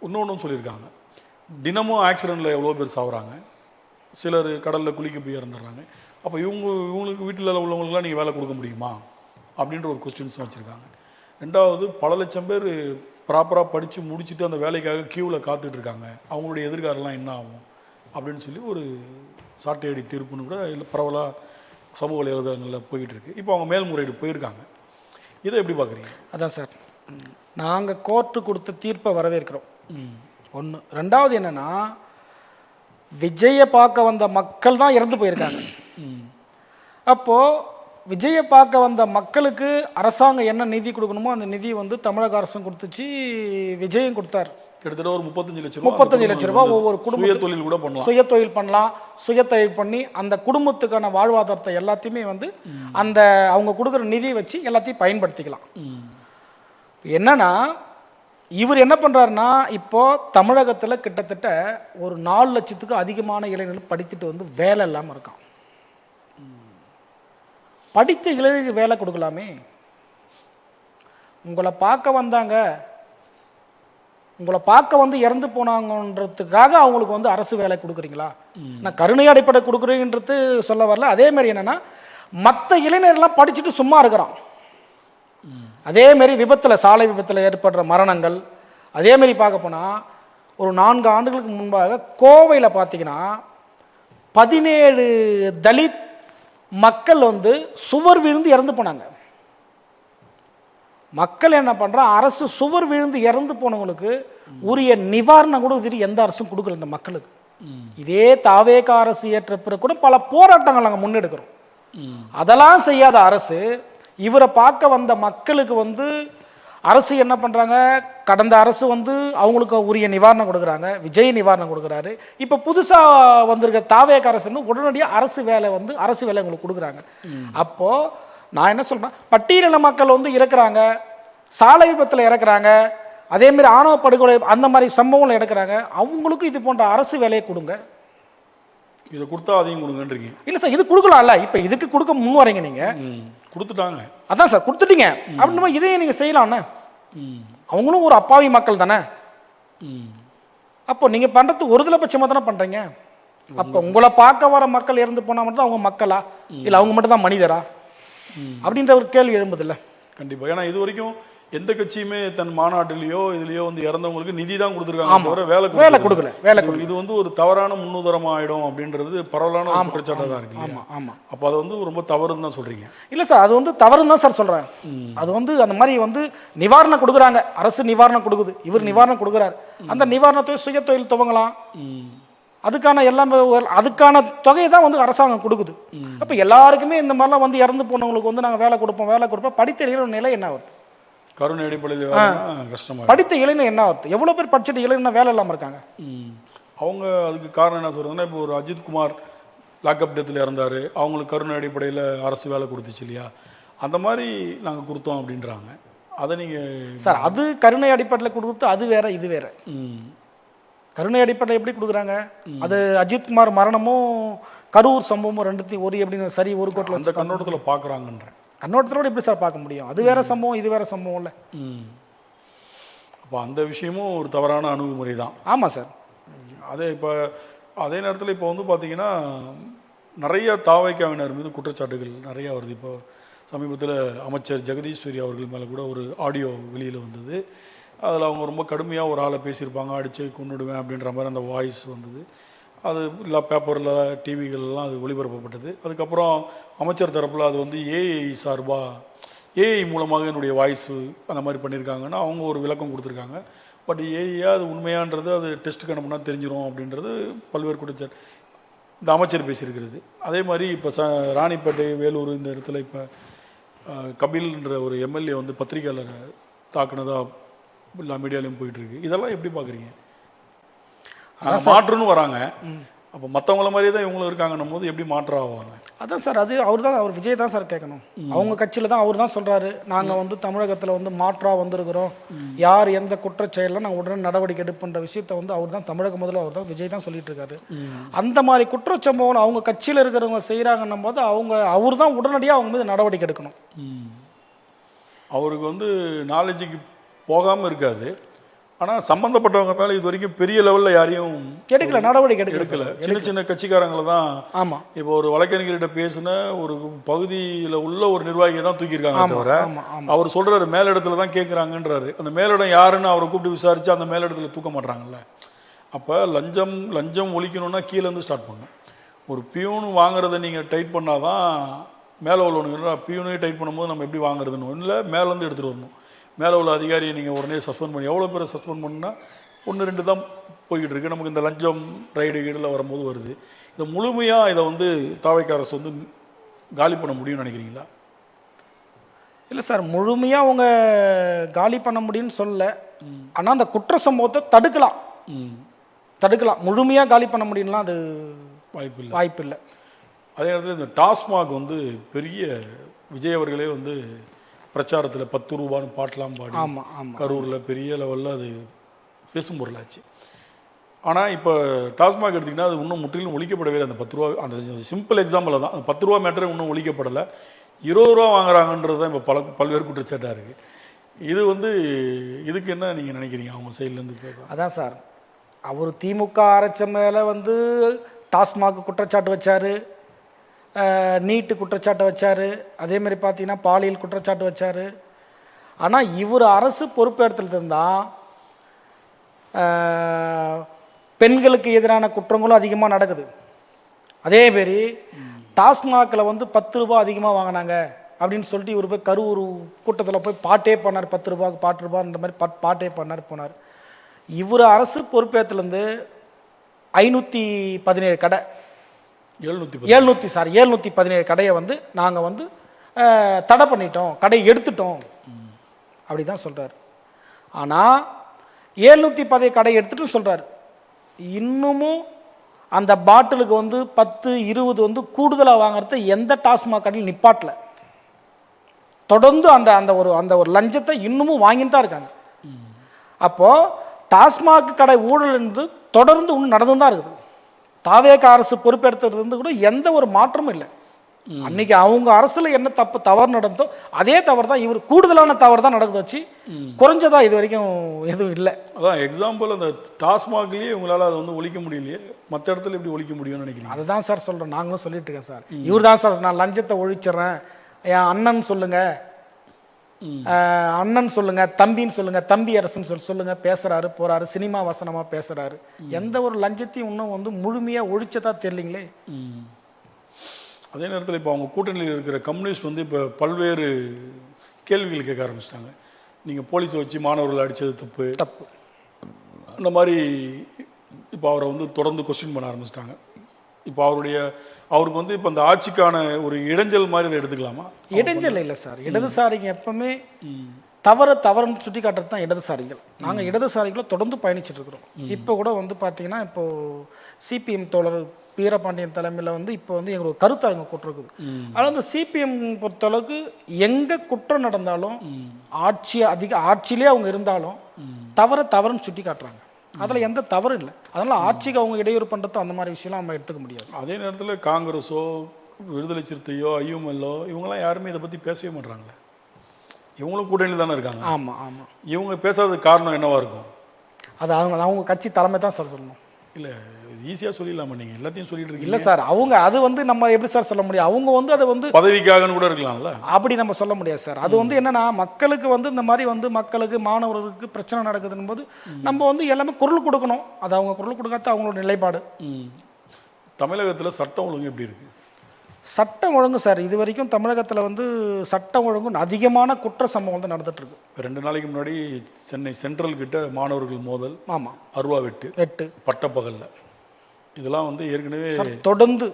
இன்னொன்றும் சொல்லியிருக்காங்க, தினமும் ஆக்சிடெண்ட்டில் எவ்வளோ பேர் சாகுறாங்க, சிலர் கடலில் குளிக்க போய் இறந்துடுறாங்க. அப்போ இவங்களுக்கு வீட்டில் உள்ளவங்களுக்குலாம் நீங்கள் வேலை கொடுக்க முடியுமா அப்படின்ற ஒரு கொஸ்டின்ஸும் வச்சுருக்காங்க. ரெண்டாவது, பல லட்சம் பேர் ப்ராப்பராக படித்து முடிச்சுட்டு அந்த வேலைக்காக க்யூவில் காத்துட்ருக்காங்க, அவங்களுடைய எதிர்காலம்லாம் என்ன ஆகும் அப்படின்னு சொல்லி ஒரு சாட்டையடி தீர்ப்புன்னு கூட இல்லை பரவலாக சமூக வலைதளங்களில் போய்கிட்டு இருக்கு. இப்போ அவங்க மேல்முறையீடு போயிருக்காங்க. இதை எப்படி பார்க்குறீங்க? அதான் சார், நாங்கள் கோர்ட்டு கொடுத்த தீர்ப்பை வரவேற்கிறோம். ஒன்று. ரெண்டாவது என்னென்னா, விஜயை பார்க்க வந்த மக்கள் தான் இறந்து போயிருக்காங்க. அப்போது விஜயை பார்க்க வந்த மக்களுக்கு அரசாங்கம் என்ன நிதி கொடுக்கணுமோ அந்த நிதி வந்து தமிழக அரசும் கொடுத்துச்சு, விஜயும் கொடுத்தார். கிட்டத்தட்ட ஒரு 35 லட்ச ரூபா ஒவ்வொரு குடும்ப தொழில் கூட பண்ணலாம், சுய தொழில் பண்ணலாம். சுய தொழில் பண்ணி அந்த குடும்பத்துக்கான வாழ்வாதாரத்தை எல்லாத்தையுமே வந்து அந்த அவங்க கொடுக்குற நிதியை வச்சு எல்லாத்தையும் பயன்படுத்திக்கலாம். என்னன்னா இவர் என்ன பண்ணுறாருன்னா, இப்போது தமிழகத்தில் கிட்டத்தட்ட ஒரு 4 லட்சத்துக்கு அதிகமான இளைஞர்கள் படித்துட்டு வந்து வேலை இல்லாமல் இருக்கான். படித்த இளைஞர்களுக்கு வேலை கொடுக்கலாமே. உங்களை பார்க்க வந்தாங்க, உங்களை பார்க்க வந்து இறந்து போனாங்கன்றதுக்காக அவங்களுக்கு வந்து அரசு வேலை கொடுக்குறீங்களா? நான் கருணை அடிப்படை கொடுக்குறீங்கன்றது சொல்ல வரல. அதே மாதிரி என்னென்னா, மற்ற இளைஞர்கள்லாம் படிச்சுட்டு சும்மா இருக்கிறான். அதேமாரி விபத்தில், சாலை விபத்தில் ஏற்படுற மரணங்கள், அதேமாரி பார்க்க போனால் ஒரு 4 ஆண்டுகளுக்கு முன்பாக கோவையில் பார்த்தீங்கன்னா 17 தலித் மக்கள் வந்து சுவர் விழுந்து இறந்து போனாங்க. மக்கள் என்ன பண்ணுறா, அரசு சுவர் விழுந்து இறந்து போனவங்களுக்கு உரிய நிவாரணம் கூட இது எந்த அரசும் கொடுக்கல இந்த மக்களுக்கு. இதே தாவேக அரசு ஏற்ற பிறகு கூட பல போராட்டங்கள் நாங்கள் முன்னெடுக்கிறோம். அதெல்லாம் செய்யாத அரசு இவரை பார்க்க வந்த மக்களுக்கு வந்து அரசு என்ன பண்ணுறாங்க, கடந்த அரசு வந்து அவங்களுக்கு உரிய நிவாரணம் கொடுக்குறாங்க, விஜய் நிவாரணம் கொடுக்குறாரு. இப்போ புதுசாக வந்திருக்க தாவேக அரசுன்னு உடனடியாக அரசு வேலை உங்களுக்கு கொடுக்குறாங்க. அப்போது நான் என்ன சொல்கிறேன், பட்டியலின மக்கள் வந்து இறக்குறாங்க, சாலை விபத்தில் இறக்குறாங்க, அதேமாரி ஆணவ படுகொலை அந்த மாதிரி சம்பவங்கள் எடுக்கிறாங்க, அவங்களுக்கும் இது போன்ற அரசு வேலையை கொடுங்க. இதை கொடுத்தா அதையும் கொடுங்கன்றீங்க? இல்லை சார், இது கொடுக்கலாம்ல. இப்போ இதுக்கு கொடுக்க முன் வரீங்க, நீங்கள் கொடுத்துட்டாங்க. அதான் சார் கொடுத்துட்டீங்க அப்படின்னா இதையும் நீங்கள் செய்யலாம்ண்ணே. அவங்களும் ஒரு அப்பாவி மக்கள் தானே. அப்போ நீங்கள் பண்ணுறது ஒருதலை பட்சமாக தானே பண்ணுறீங்க. அப்போ உங்களை பார்க்க வர மக்கள் இறந்து போனால் மட்டும் அவங்க மக்களா, இல்லை அவங்க மட்டும் தான் மனிதரா அப்படின்ற ஒரு கேள்வி எழும்புதில்ல. கண்டிப்பாக. ஏன்னா இது வரைக்கும் எந்த கட்சியுமே தன் மாநாட்டிலேயோ இதுலேயோ வந்து இறந்தவங்களுக்கு நிதி தான் கொடுத்துருக்காங்க, தவிர வேலை கொடுக்கல. இது வந்து ஒரு தவறான முன்னுதாரணம் ஆகிடும் அப்படின்றது பரவலான குற்றச்சாட்டாக தான் இருக்கு. ஆமாம் ஆமாம். அப்போ அது வந்து ரொம்ப தவறுன்னு தான் சொல்கிறீங்க. இல்லை சார், அது வந்து தவறுன்னு தான் சார் சொல்கிறேன். அது வந்து அந்த மாதிரி வந்து நிவாரணம் கொடுக்குறாங்க, அரசு நிவாரணம் கொடுக்குது, இவர் நிவாரணம் கொடுக்குறாரு. அந்த நிவாரணத்தை சுய தொழில் துவங்கலாம், அதுக்கான எல்லாமே அதுக்கான தொகையை தான் வந்து அரசாங்கம் கொடுக்குது. அப்போ எல்லாருக்குமே இந்த மாதிரிலாம் வந்து இறந்து போனவங்களுக்கு வந்து நாங்கள் வேலை கொடுப்போம். படித்த இளைஞர் நிலை என்ன வருது? கருணை அடிப்படையில் கஷ்டமாக. படித்த இளைஞர் என்ன வருது? எவ்வளோ பேர் படிச்சுட்டு இளைஞர் வேலை இல்லாமல் இருக்காங்க. அவங்க அதுக்கு காரணம் என்ன சொல்கிறதுன்னா, இப்போ ஒரு அஜித் குமார் லாக்அப் டெத்தில் இறந்தார், அவங்களுக்கு கருணை அடிப்படையில் அரசு வேலை கொடுத்துச்சு இல்லையா, அந்த மாதிரி நாங்கள் கொடுத்தோம் அப்படின்றாங்க. அதை நீங்கள் சார், அது கருணை அடிப்படையில் கொடுத்து அது வேற இது வேற. கருணை அடிப்படையில் எப்படி கொடுக்குறாங்க? அது அஜித்குமார் மரணமும் கரூர் சம்பவமும் ரெண்டுத்தையும் ஒரு எப்படின்னு சரி ஒரு கோட்டில் அந்த கண்ணோட்டத்தில் பார்க்குறாங்கன்றேன். கண்ணோட்டத்தோடு எப்படி சார் பார்க்க முடியும்? அது வேற சம்பவம் இது வேற சம்பவம் இல்லை. அப்போ அந்த விஷயமும் ஒரு தவறான அணுகுமுறை தான். ஆமாம் சார். அதே நேரத்தில் இப்போ வந்து பார்த்தீங்கன்னா நிறைய தாவைக்காவினர் மீது குற்றச்சாட்டுகள் நிறையா வருது. இப்போ சமீபத்தில் அமைச்சர் ஜெகதீஸ்வரி அவர்கள் மேலே கூட ஒரு ஆடியோ வெளியில் வந்தது. அதில் அவங்க ரொம்ப கடுமையாக ஒரு ஆளை பேசியிருப்பாங்க, அடித்து கொண்டுடுவேன் அப்படின்ற மாதிரி அந்த வாய்ஸ் வந்தது. அது எல்லா பேப்பரில் டிவிகள்லாம் அது ஒளிபரப்பப்பட்டது. அதுக்கப்புறம் அமைச்சர் தரப்பில் அது வந்து ஏஐ சார்பாக ஏஐ மூலமாக என்னுடைய வாய்ஸு அந்த மாதிரி பண்ணியிருக்காங்கன்னா அவங்க ஒரு விளக்கம் கொடுத்துருக்காங்க. பட் ஏஐயா அது உண்மையான்றது அது டெஸ்ட்டுக்கு அனுப்புனா தெரிஞ்சிடும் அப்படின்றது பல்வேறு குற்றச்சாட்டு இந்த அமைச்சர் பேசியிருக்கிறது. அதே மாதிரி இப்போ ராணிப்பேட்டை வேலூர் இந்த இடத்துல இப்போ கபில்ன்ற ஒரு எம்எல்ஏ வந்து பத்திரிகையாளரை தாக்குனதாக எல்லா மீடியாலையும் போயிட்டுருக்கு. இதெல்லாம் எப்படி பார்க்குறீங்க? மாற்றுன்னு வராங்க, அப்போ மற்றவங்கள மாதிரியே தான் இவங்களும் இருக்காங்கன்னும் போது எப்படி மாற்றம் ஆவாங்க? அதான் சார், அது அவர் விஜய் தான் சார் கேட்கணும். அவங்க கட்சியில் தான் அவர் தான் சொல்கிறாரு, நாங்கள் வந்து தமிழகத்தில் வந்து மாற்றாக வந்திருக்கிறோம், யார் எந்த குற்றச்செயலில் நாங்கள் உடனே நடவடிக்கை எடுப்புன்ற விஷயத்தை வந்து அவர் தான் தமிழக முதல்ல அவர் தான் விஜய் தான் சொல்லிட்டு இருக்காரு. அந்த மாதிரி குற்றச்சம்பவம் அவங்க கட்சியில் இருக்கிறவங்க செய்கிறாங்கன்னும் போது அவர் தான் உடனடியாக அவங்க மீது நடவடிக்கை எடுக்கணும். அவருக்கு வந்து நாலேஜுக்கு போகாமல் இருக்காது, ஆனால் சம்மந்தப்பட்டவங்க மேலே இது வரைக்கும் பெரிய லெவலில் யாரையும் நடவடிக்கை எடுக்கல. சின்ன சின்ன கட்சிக்காரங்களை தான். ஆமாம், இப்போ ஒரு வழக்கறிஞர்கிட்ட பேசின ஒரு பகுதியில் உள்ள ஒரு நிர்வாகியை தான் தூக்கியிருக்காங்க தவிர அவர் சொல்கிறாரு மேலிடத்துல தான் கேட்குறாங்கன்றாரு. அந்த மேலிடம் யாருன்னு அவரை கூப்பிட்டு விசாரித்து அந்த மேலிடத்துல தூக்க மாட்டாங்கல்ல. அப்போ லஞ்சம் ஒழிக்கணும்னா கீழேருந்து ஸ்டார்ட் பண்ணணும். ஒரு பியூன் வாங்குறதை நீங்கள் டைட் பண்ணால் தான் மேலே உள்ளவனுங்க. பியூனையும் டைட் பண்ணும்போது நம்ம எப்படி வாங்குறதுன்னு ஒன்றில் மேலேருந்து எடுத்துகிட்டு வரணும். மேலே உள்ள அதிகாரியை நீங்கள் உடனே சஸ்பெண்ட் பண்ணி எவ்வளோ பேரை சஸ்பெண்ட் பண்ணால் 1-2 தான் போய்கிட்டு இருக்கு. நமக்கு இந்த லஞ்சம் ரைடு கீடில் வரும்போது வருது. இதை முழுமையாக இதை வந்து தாவைக்க அரசு வந்து காலி பண்ண முடியும்னு நினைக்கிறீங்களா? இல்லை சார், முழுமையாக அவங்க காலி பண்ண முடியும்னு சொல்லலை. ஆனால் அந்த குற்ற சம்பவத்தை தடுக்கலாம். முழுமையாக காலி பண்ண முடியும்லாம் அது வாய்ப்பு இல்லை. அதே நேரத்தில் இந்த டாஸ்மாக் வந்து பெரிய விஜய் அவர்களே வந்து பிரச்சாரத்தில் 10 ரூபான்னு பாட்டெலாம் பாடி கரூரில் பெரிய லெவலில் அது பேசும் பொருளாச்சு. ஆனால் இப்போ டாஸ்மாக் எடுத்திங்கன்னா அது இன்னும் முற்றிலும் ஒழிக்கப்படவே இல்லை. அந்த 10 ரூபா அந்த சிம்பிள் எக்ஸாம்பிள் தான். அந்த 10 ரூபா மேட்டரை இன்னும் ஒழிக்கப்படலை. 20 ரூபா வாங்குறாங்கன்றது தான் இப்போ பல்வேறு குற்றச்சாட்டாக இருக்குது. இது வந்து இதுக்கு என்ன நீங்கள் நினைக்கிறீங்க அவங்க சைட்லேருந்து பேச? அதான் சார், அவர் திமுக அரைச்ச மேலே வந்து டாஸ்மாக் குற்றச்சாட்டு வச்சார், நீட்டு குற்றச்சாட்டை வச்சார், அதேமாதிரி பார்த்தீங்கன்னா பாலியல் குற்றச்சாட்டு வச்சார். ஆனால் இவர் அரசு பொறுப்பேற்றதுல இருந்தால் பெண்களுக்கு எதிரான குற்றங்களும் அதிகமாக நடக்குது. அதேமாரி டாஸ்மாகில் வந்து 10 ரூபா அதிகமாக வாங்கினாங்க அப்படின்னு சொல்லிட்டு இவர் போய் கரூர் கூட்டத்தில் போய் பாட்டே பண்ணார். 10 ரூபாய்க்கு 8 ரூபா இந்த மாதிரி பாட்டே போனார். இவர் அரசு பொறுப்பேற்றலேருந்து 517 கடை 717 கடையை வந்து நாங்கள் வந்து தடை பண்ணிட்டோம், கடையை எடுத்துட்டோம் அப்படி தான் சொல்கிறார். ஆனால் 710 கடையை எடுத்துட்டு சொல்கிறார். இன்னமும் அந்த பாட்டிலுக்கு வந்து 10-20 வந்து கூடுதலாக வாங்குறத எந்த டாஸ்மாக் கடையில் நிப்பாட்டல. தொடர்ந்து அந்த ஒரு லஞ்சத்தை இன்னமும் வாங்கிட்டு தான் இருக்காங்க. அப்போது டாஸ்மாக் கடை ஊழல் என்று தொடர்ந்து இன்னும் நடந்து தான் இருக்குது. தாவேக அரசு பொறுப்பேற்றது கூட எந்த ஒரு மாற்றமும் இல்லை. அன்னைக்கு அவங்க அரசுல என்ன தவறு நடந்தோ அதே தவறு தான் இவர் கூடுதலான தவறு தான் நடக்குது வச்சு குறைஞ்சதா இது வரைக்கும் எதுவும் இல்லை. அதான் எக்ஸாம்பிள் அந்த டாஸ்மாக்லேயே உங்களால் அதை வந்து ஒழிக்க முடியலையே, மற்ற இடத்துல எப்படி ஒழிக்க முடியும்னு நினைக்கிறீங்க? அதுதான் சார் சொல்கிறேன், நாங்களும் சொல்லிட்டு இருக்கேன் சார். இவர் தான் சார் நான் லஞ்சத்தை ஒழிச்சிட்றேன், என் அண்ணன் சொல்லுங்க, அண்ணன் சொல்லுங்க, தம்பின்னு சொல்லுங்க, தம்பி அரசுன்னு சொல்லுங்க பேசுறாரு போறாரு, சினிமா வசனமா பேசுறாரு. எந்த ஒரு லஞ்சத்தையும் இன்னும் வந்து முழுமையா ஒழிச்சதா தெரியலீங்களே. அதே நேரத்தில் இப்போ அவங்க கூட்டணியில் இருக்கிற கம்யூனிஸ்ட் வந்து இப்போ பல்வேறு கேள்விகள் கேட்க ஆரம்பிச்சிட்டாங்க. நீங்கள் போலீஸை வச்சு மாணவர்களை அடித்தது தப்பு தப்பு அந்த மாதிரி இப்போ அவரை வந்து தொடர்ந்து கொஸ்டின் பண்ண ஆரம்பிச்சிட்டாங்க. இப்போ அவருக்கு வந்து இப்போ அந்த ஆட்சிக்கான ஒரு இடைஞ்சல் மாதிரி இதை எடுத்துக்கலாமா? இடைஞ்சல் இல்லை சார், இடதுசாரிங்க எப்பவுமே தவறுன்னு சுட்டி காட்டுறது தான் இடதுசாரிகள். நாங்கள் இடதுசாரிகளை தொடர்ந்து பயணிச்சுட்டு இருக்கிறோம். இப்போ கூட வந்து பார்த்தீங்கன்னா இப்போ சிபிஎம் தோழர் வீரபாண்டியன் தலைமையில் வந்து இப்போ வந்து எங்களுக்கு கருத்தரங்கு கூட்டிருக்குது. ஆனால் அந்த சிபிஎம் பொறுத்தளவுக்கு எங்கே குற்றம் நடந்தாலும் ஆட்சியிலே அவங்க இருந்தாலும் தவறுன்னு சுட்டி காட்டுறாங்க. அதில் எந்த தவறும் இல்லை. அதனால் ஆட்சிக்கு அவங்க இடையூறு பண்ணுறது அந்த மாதிரி விஷயம்லாம் நம்ம எடுத்துக்க முடியாது. அதே நேரத்தில் காங்கிரஸோ விடுதலை சிறுத்தையோ ஐயுமெல்லோ இவங்கெல்லாம் யாருமே இதை பற்றி பேசவே மாட்டாங்களே. இவங்களும் கூட்டணியில் தானே இருக்காங்க. ஆமாம் ஆமாம். இவங்க பேசாததுக்கு காரணம் என்னவா இருக்கும்? அது அவங்க கட்சி தலைமை தான் சார் சொல்லணும். இல்லை ஈஸியாக சொல்லிடலாமா? நீங்கள் எல்லாத்தையும் சொல்லிட்டு இருக்கீங்க. இல்லை சார், அவங்க அது வந்து நம்ம எப்படி சார் சொல்ல முடியும்? அவங்க வந்து அதை வந்து பதவிக்காகன்னு கூட இருக்கலாம்ல. அப்படி நம்ம சொல்ல முடியாது சார். அது வந்து என்னன்னா மக்களுக்கு வந்து இந்த மாதிரி வந்து மக்களுக்கு மாணவர்களுக்கு பிரச்சனை நடக்குதுன்னு போது நம்ம வந்து எல்லாமே குரல் கொடுக்கணும். அது அவங்க குரல் கொடுக்காத அவங்களோட நிலைப்பாடு. தமிழகத்தில் சட்டம் ஒழுங்கு எப்படி இருக்கு? சட்டம் ஒழுங்கு சார் இது வரைக்கும் தமிழகத்தில் வந்து சட்டம் ஒழுங்கு அதிகமான குற்ற சம்பவம் வந்து நடந்துட்டு இருக்கு. 2 நாளைக்கு முன்னாடி சென்னை சென்ட்ரல் கிட்ட மாணவர்கள் மோதல், ஆமாம், அருவா வெட்டு பட்டப்பகல்ல, இதெல்லாம் வந்து ஏற்கனவே தொடர்ந்து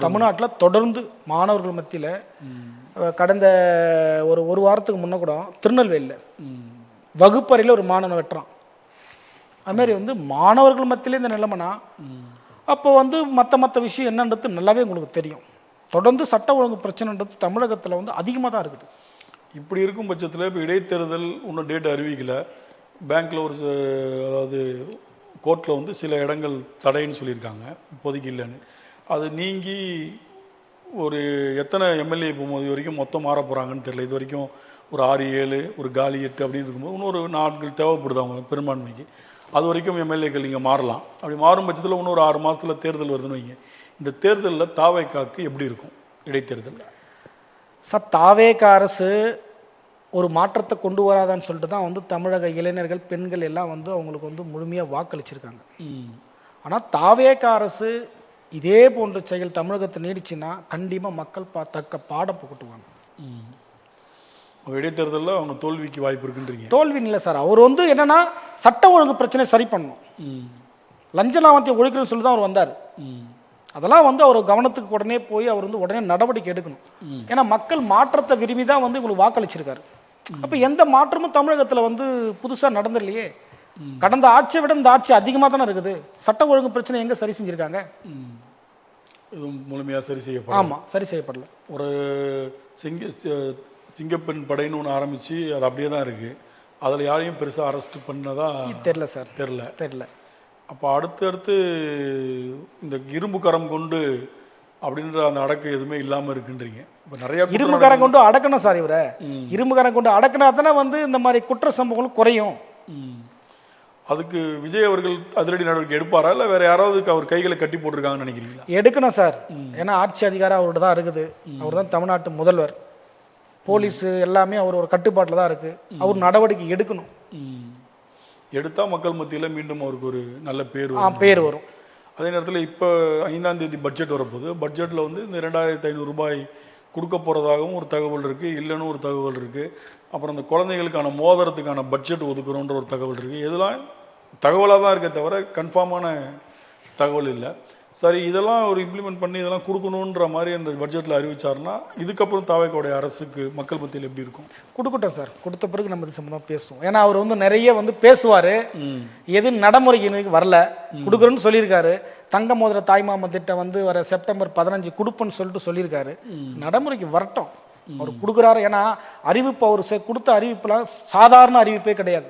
தமிழ்நாட்டில் தொடர்ந்து மாணவர்கள் மத்தியில் கடந்த ஒரு வாரத்துக்கு முன்ன கூட திருநெல்வேலியில் வகுப்பறையில் ஒரு மாணவன் வெட்டுறான். அதுமாரி வந்து மாணவர்கள் மத்தியிலே இந்த நிலைமைனா அப்போ வந்து மற்ற விஷயம் என்னன்றது நல்லாவே உங்களுக்கு தெரியும். தொடர்ந்து சட்ட ஒழுங்கு பிரச்சனைன்றது தமிழகத்தில் வந்து அதிகமாக தான் இருக்குது. இப்படி இருக்கும் பட்சத்தில் இப்போ இடைத்தேர்தல் இன்னும் டேட் அறிவிக்கல. பேங்க்கில் அதாவது கோர்ட்டில் வந்து சில இடங்கள் தடைன்னு சொல்லியிருக்காங்க, இப்போதைக்கு இல்லைன்னு. அது நீங்கி ஒரு எத்தனை எம்எல்ஏ போகும்போது இது வரைக்கும் மொத்தம் மாற போகிறாங்கன்னு தெரியல. இது வரைக்கும் ஒரு 6, 7, ஒரு காலி 8 அப்படின்னு இருக்கும்போது இன்னொரு நாட்கள் தேவைப்படுது அவங்க பெரும்பான்மைக்கு. அது வரைக்கும் எம்எல்ஏக்கள் இங்கே மாறலாம். அப்படி மாறும் பட்சத்தில் இன்னொரு 6 மாதத்தில் தேர்தல் வருதுன்னு வைங்க. இந்த தேர்தலில் தாவேக்காக்கு எப்படி இருக்கும் இடைத்தேர்தல்? சார் தாவேக்கா அரசு ஒரு மாற்றத்தை கொண்டு வராதான்னு சொல்லிட்டு தான் வந்து தமிழக இளைஞர்கள் பெண்கள் எல்லாம் வந்து அவங்களுக்கு வந்து முழுமையாக வாக்களிச்சிருக்காங்க. ஆனால் தாவேக்கா அரசு இதே போன்ற செயல் தமிழகத்தை நீடிச்சுன்னா கண்டிப்பாக மக்கள் தக்க பாடம் புகட்டுவாங்க. இடைத்தேர்தலில் அவங்க தோல்விக்கு வாய்ப்பு இருக்குன்றீங்க? தோல்வி இல்லை சார், அவர் வந்து என்னன்னா சட்ட ஒழுங்கு பிரச்சனை சரி பண்ணணும், லஞ்ச லாபத்தை ஒழிக்கணும்னு சொல்லி தான் அவர் வந்தார். அதெல்லாம் வந்து அவர் கவனத்துக்கு உடனே போய் அவர் வந்து உடனே நடவடிக்கை எடுக்கணும். ஏன்னா மக்கள் மாற்றத்தை விரும்பி தான் வந்து உங்களுக்கு வாக்களிச்சிருக்காரு. அப்போ எந்த மாற்றமும் தமிழகத்தில் வந்து புதுசாக நடந்துடலையே. கடந்த ஆட்சியை விட இந்த ஆட்சி அதிகமாக தானே இருக்குது. சட்ட ஒழுங்கு பிரச்சனை எங்கே சரி செஞ்சுருக்காங்க? இதுவும் முழுமையாக சரி செய்யப்படல. ஆமாம், சரி செய்யப்படல. ஒரு சிங்கப்பெண் படைன்னு ஒன்று ஆரம்பித்து அது அப்படியே தான் இருக்குது. அதில் யாரையும் பெருசாக அரெஸ்ட் பண்ணதா தெரில சார். தெரில. அப்போ அடுத்து இந்த இரும்பு கரம் கொண்டு அப்படின்ற அந்த அடக்கு எதுவுமே இல்லாமல் இருக்குன்றீங்க. இப்போ நிறைய இரும்பு கரம் கொண்டு அடக்கணும் சார். இவரை இரும்பு கரம் கொண்டு அடக்கினா தானே வந்து இந்த மாதிரி குற்ற சம்பவங்களும் குறையும். அதுக்கு விஜய் அவர்கள் அதிரடி நடவடிக்கை எடுப்பாரா, இல்லை வேற யாராவது அவர் கைகளை கட்டி போட்டிருக்காங்கன்னு நினைக்கிறீங்களா? எடுக்கணும் சார். ஏன்னா ஆட்சி அதிகாரம் அவர்கிட்ட தான் இருக்குது. அவர் தான் தமிழ்நாட்டு முதல்வர். போலீஸ் எல்லாமே அவர் ஒரு கட்டுப்பாட்டில் தான் இருக்குது. அவர் நடவடிக்கை எடுக்கணும். எடுத்தால் மக்கள் மத்தியில் மீண்டும் அவருக்கு ஒரு நல்ல பேர் வரும். அதே நேரத்தில் இப்போ 5ஆம் தேதி பட்ஜெட் வரப்போகுது. பட்ஜெட்டில் வந்து இந்த 2500 ரூபாய் கொடுக்க போகிறதாகவும் ஒரு தகவல் இருக்குது, இல்லைன்னு ஒரு தகவல் இருக்குது. அப்புறம் அந்த குழந்தைகளுக்கான மோதிரத்துக்கான பட்ஜெட் ஒதுக்குறோன்ற ஒரு தகவல் இருக்குது. இதெல்லாம் தகவலாக தான் இருக்க தவிர கன்ஃபார்மான தகவல் இல்லை. சரி, இதெல்லாம் ஒரு இம்ப்ளிமெண்ட் பண்ணி இதெல்லாம் கொடுக்கணுன்ற மாதிரி அந்த பட்ஜெட்டில் அறிவிச்சாருன்னா இதுக்கப்புறம் தாவேக்காவுடைய அரசுக்கு மக்கள் மத்தியில் எப்படி இருக்கும்? கொடுக்கட்டும் சார். கொடுத்த பிறகு நம்ம இது சம்பந்தமாக பேசுவோம். ஏன்னா அவர் வந்து நிறைய வந்து பேசுவார், எது நடைமுறைக்கு வரல. கொடுக்குறேன்னு சொல்லியிருக்காரு. தங்க மோதிர தாய்மாமன் திட்டம் வந்து வர செப்டம்பர் 15 கொடுப்பேன்னு சொல்லிட்டு சொல்லியிருக்காரு. நடைமுறைக்கு வரட்டும். அவர் கொடுக்குறாரு. ஏன்னா அறிவிப்பு அவர் கொடுத்த அறிவிப்புலாம் சாதாரண அறிவிப்பே கிடையாது.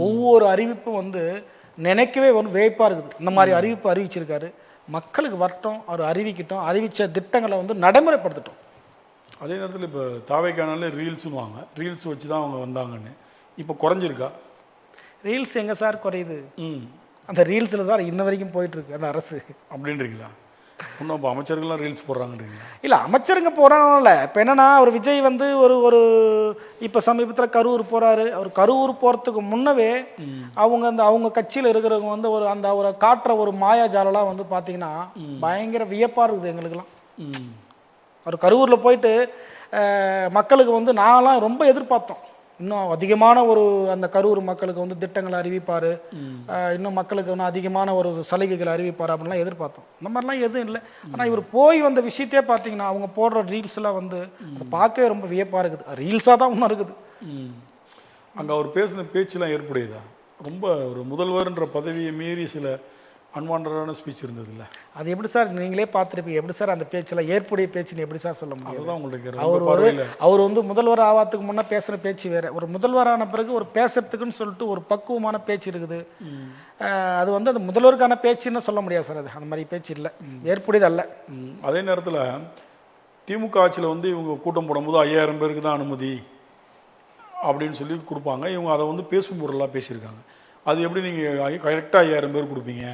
ஒவ்வொரு அறிவிப்பும் வந்து நினைக்கவே வந்து வேய்ப்பாக இருக்குது. இந்த மாதிரி அறிவிப்பு அறிவிச்சிருக்காரு. மக்களுக்கு வரட்டும், அவர் அறிவிக்கட்டும். அறிவித்த திட்டங்களை வந்து நடைமுறைப்படுத்தட்டும். அதே நேரத்தில் இப்போ தாவைக்கானாலே ரீல்ஸ்னு வாங்க, ரீல்ஸ் வச்சு தான் அவங்க வந்தாங்கன்னு. இப்போ குறைஞ்சிருக்கா? ரீல்ஸ் எங்கே சார் குறையுது? ம், அந்த ரீல்ஸில் சார் இன்ன வரைக்கும் போயிட்டுருக்கு அந்த அரசு. அப்படின்றீங்களா? இன்னும் இப்போ அமைச்சர்கள்லாம் ரீல்ஸ் போடுறாங்கன்றீங்களா? இல்லை, அமைச்சருங்க போகிறாங்கல்ல. இப்போ என்னென்னா, ஒரு விஜய் வந்து ஒரு இப்போ சமீபத்தில் கரூர் போகிறாரு. அவர் கரூர் போகிறதுக்கு முன்னவே அவங்க கட்சியில் இருக்கிறவங்க வந்து அவரை காட்டுற ஒரு மாயாஜாலெலாம் வந்து பார்த்தீங்கன்னா பயங்கர வியப்பாக இருக்குது எங்களுக்கெல்லாம். அவர் கரூரில் போயிட்டு மக்களுக்கு வந்து நான்லாம் ரொம்ப எதிர்பார்த்தோம். இன்னும் அதிகமான அந்த கரூர் மக்களுக்கு வந்து திட்டங்களை அறிவிப்பார், இன்னும் மக்களுக்கு இன்னும் அதிகமான ஒரு சலுகைகளை அறிவிப்பார் அப்படின்லாம் எதிர்பார்த்தோம். இந்த மாதிரிலாம் எதுவும் இல்லை. ஆனால் இவர் போய் வந்த விஷயத்தையே பார்த்தீங்கன்னா அவங்க போடுற ரீல்ஸ்லாம் வந்து அதை பார்க்கவே ரொம்ப வியப்பாக இருக்குது. ரீல்ஸாக தான் ஒன்றும் இருக்குது. அங்கே அவர் பேசின பேச்செலாம் ஏற்புடையதா? ரொம்ப ஒரு முதல்வர்ன்ற பதவியை மீறி சில அன்வான்டான ஸ்பீச் இருந்தது இல்லை? அது எப்படி சார் நீங்களே பார்த்துருப்பீங்க, எப்படி சார் அந்த பேச்சில் ஏற்புடைய பேச்சுன்னு எப்படி சார் சொல்ல முடியும்? அதுதான் உங்களுக்கு அவர் வந்து முதல்வர் ஆவாத்துக்கு முன்னே பேசுகிற பேச்சு வேறு, ஒரு முதல்வரான பிறகு ஒரு பேசுறதுக்குன்னு சொல்லிட்டு ஒரு பக்குவமான பேச்சு இருக்குது. அது வந்து அது முதல்வருக்கான பேச்சுன்னு சொல்ல முடியாது சார். அது அந்த மாதிரி பேச்சு இல்லை, ஏற்புடையது அல்ல. அதே நேரத்தில் திமுக ஆட்சியில் வந்து இவங்க கூட்டம் போடும்போது 5000 பேருக்கு தான் அனுமதி அப்படின்னு சொல்லி கொடுப்பாங்க. இவங்க அதை வந்து பேசும் பொருளாக பேசியிருக்காங்க. அது எப்படி நீங்கள் கரெக்டாக 5000 பேர் கொடுப்பீங்க?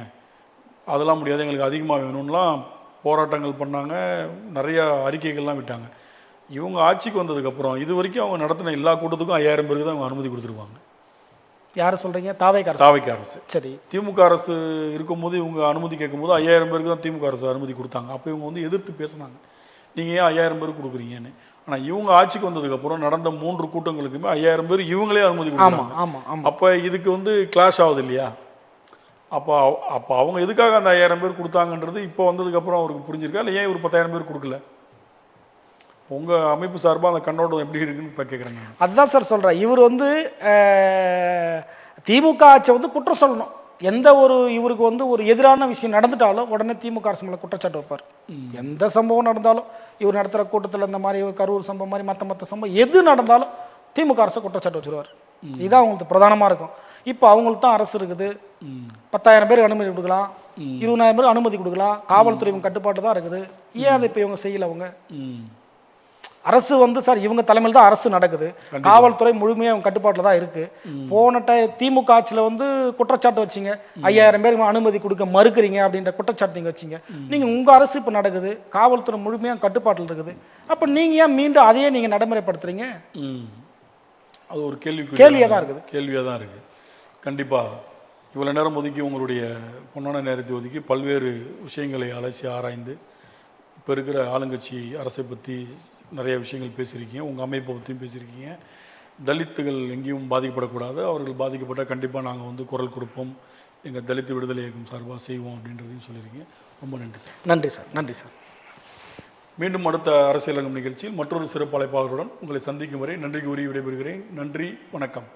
அதெல்லாம் முடியாது, எங்களுக்கு அதிகமாக வேணும்லாம் போராட்டங்கள் பண்ணாங்க, நிறையா அறிக்கைகள்லாம் விட்டாங்க. இவங்க ஆட்சிக்கு வந்ததுக்கப்புறம் இது வரைக்கும் அவங்க நடத்தின எல்லா கூட்டத்துக்கும் 5000 பேருக்கு தான் அவங்க அனுமதி கொடுத்துருவாங்க. யார் சொல்கிறீங்க? தாவைக்கு அரசு. சரி, திமுக அரசு இருக்கும்போது இவங்க அனுமதி கேட்கும்போது 5000 பேருக்கு தான் திமுக அரசு அனுமதி கொடுத்தாங்க. அப்போ இவங்க வந்து எதிர்த்து பேசினாங்க, நீங்கள் ஏன் 5000 பேருக்கு கொடுக்குறீங்கன்னு. ஆனால் இவங்க ஆட்சிக்கு வந்ததுக்கப்புறம் நடந்த 3 கூட்டங்களுக்குமே 5000 பேர் இவங்களே அனுமதி கொடுத்தாங்க. அப்போ இதுக்கு வந்து கிளாஷ் ஆகுது இல்லையா? அப்போ அவங்க எதுக்காக அந்த 5000 பேர் கொடுத்தாங்கன்றது இப்போ வந்ததுக்கப்புறம் அவருக்கு புரிஞ்சிருக்கா? இல்லை ஏன் இவர் 10000 பேர் கொடுக்கல? உங்கள் அமைப்பு சார்பாக அந்த கண்ணோட்டம் எப்படி இருக்குன்னு இப்போ கேட்குறேங்க. அதுதான் சார் சொல்கிறேன். இவர் வந்து திமுக ஆட்சியை வந்து குற்றம் சொல்லணும். எந்த ஒரு இவருக்கு வந்து ஒரு எதிரான விஷயம் நடந்துட்டாலும் உடனே திமுக அரசு மேலே குற்றச்சாட்டு வைப்பார். எந்த சம்பவம் நடந்தாலும் இவர் நடத்துகிற கூட்டத்தில் இந்த மாதிரி கரூர் சம்பவம் மாதிரி மற்ற சம்பவம் எது நடந்தாலும் திமுக அரசை குற்றச்சாட்டு வச்சுருவார். இதுதான் அவங்களுக்கு பிரதானமாக இருக்கும். இப்போ அவங்களுக்கு தான் அரசு இருக்குது. 10,000 பேருக்கு அனுமதி கொடுக்கலாம், 20,000 பேருக்கு அனுமதி கொடுக்கலாம், காவல்துறை கட்டுப்பாட்டு தான் இருக்குது. ஏன் அதை இப்போ இவங்க செய்யலை? அவங்க அரசு வந்து சார் இவங்க தலைமையில் தான் அரசு நடக்குது, காவல்துறை முழுமையாக அவங்க கட்டுப்பாட்டில் தான் இருக்குது. போன திமுக ஆட்சியில் வந்து குற்றச்சாட்டு வச்சிங்க, 5000 பேருக்கு அனுமதி கொடுக்க மறுக்கிறீங்க அப்படின்ற குற்றச்சாட்டு நீங்கள் வச்சிங்க. நீங்கள் உங்கள் அரசு இப்போ நடக்குது, காவல்துறை முழுமையாக கட்டுப்பாட்டில் இருக்குது. அப்போ நீங்கள் ஏன் மீண்டும் அதையே நீங்கள் நடைமுறைப்படுத்துறீங்க? அது ஒரு கேள்வியாக தான் இருக்குது. கேள்வியாக தான் இருக்குது. கண்டிப்பாக இவ்வளோ நேரம் ஒதுக்கி உங்களுடைய பொன்னான நேரத்தை ஒதுக்கி பல்வேறு விஷயங்களை அலசி ஆராய்ந்து இப்போ இருக்கிற ஆளுங்கட்சி அரசை பற்றி நிறைய விஷயங்கள் பேசியிருக்கீங்க, உங்கள் அமைப்பை பற்றியும் பேசியிருக்கீங்க. தலித்துகள் எங்கேயும் பாதிக்கப்படக்கூடாது, அவர்கள் பாதிக்கப்பட்டால் கண்டிப்பாக நாங்கள் வந்து குரல் கொடுப்போம், எங்கள் தலித்து விடுதலை இயக்கம் சார்பாக செய்வோம் அப்படின்றதையும் சொல்லியிருக்கீங்க. ரொம்ப நன்றி சார். நன்றி சார். நன்றி சார். மீண்டும் அடுத்த அரசியலங்கம் நிகழ்ச்சியில் மற்றொரு சிறப்பு அழைப்பாளருடன் உங்களை சந்திக்கும் வரை நன்றிக்கு உரிய விடைபெறுகிறேன். நன்றி, வணக்கம்.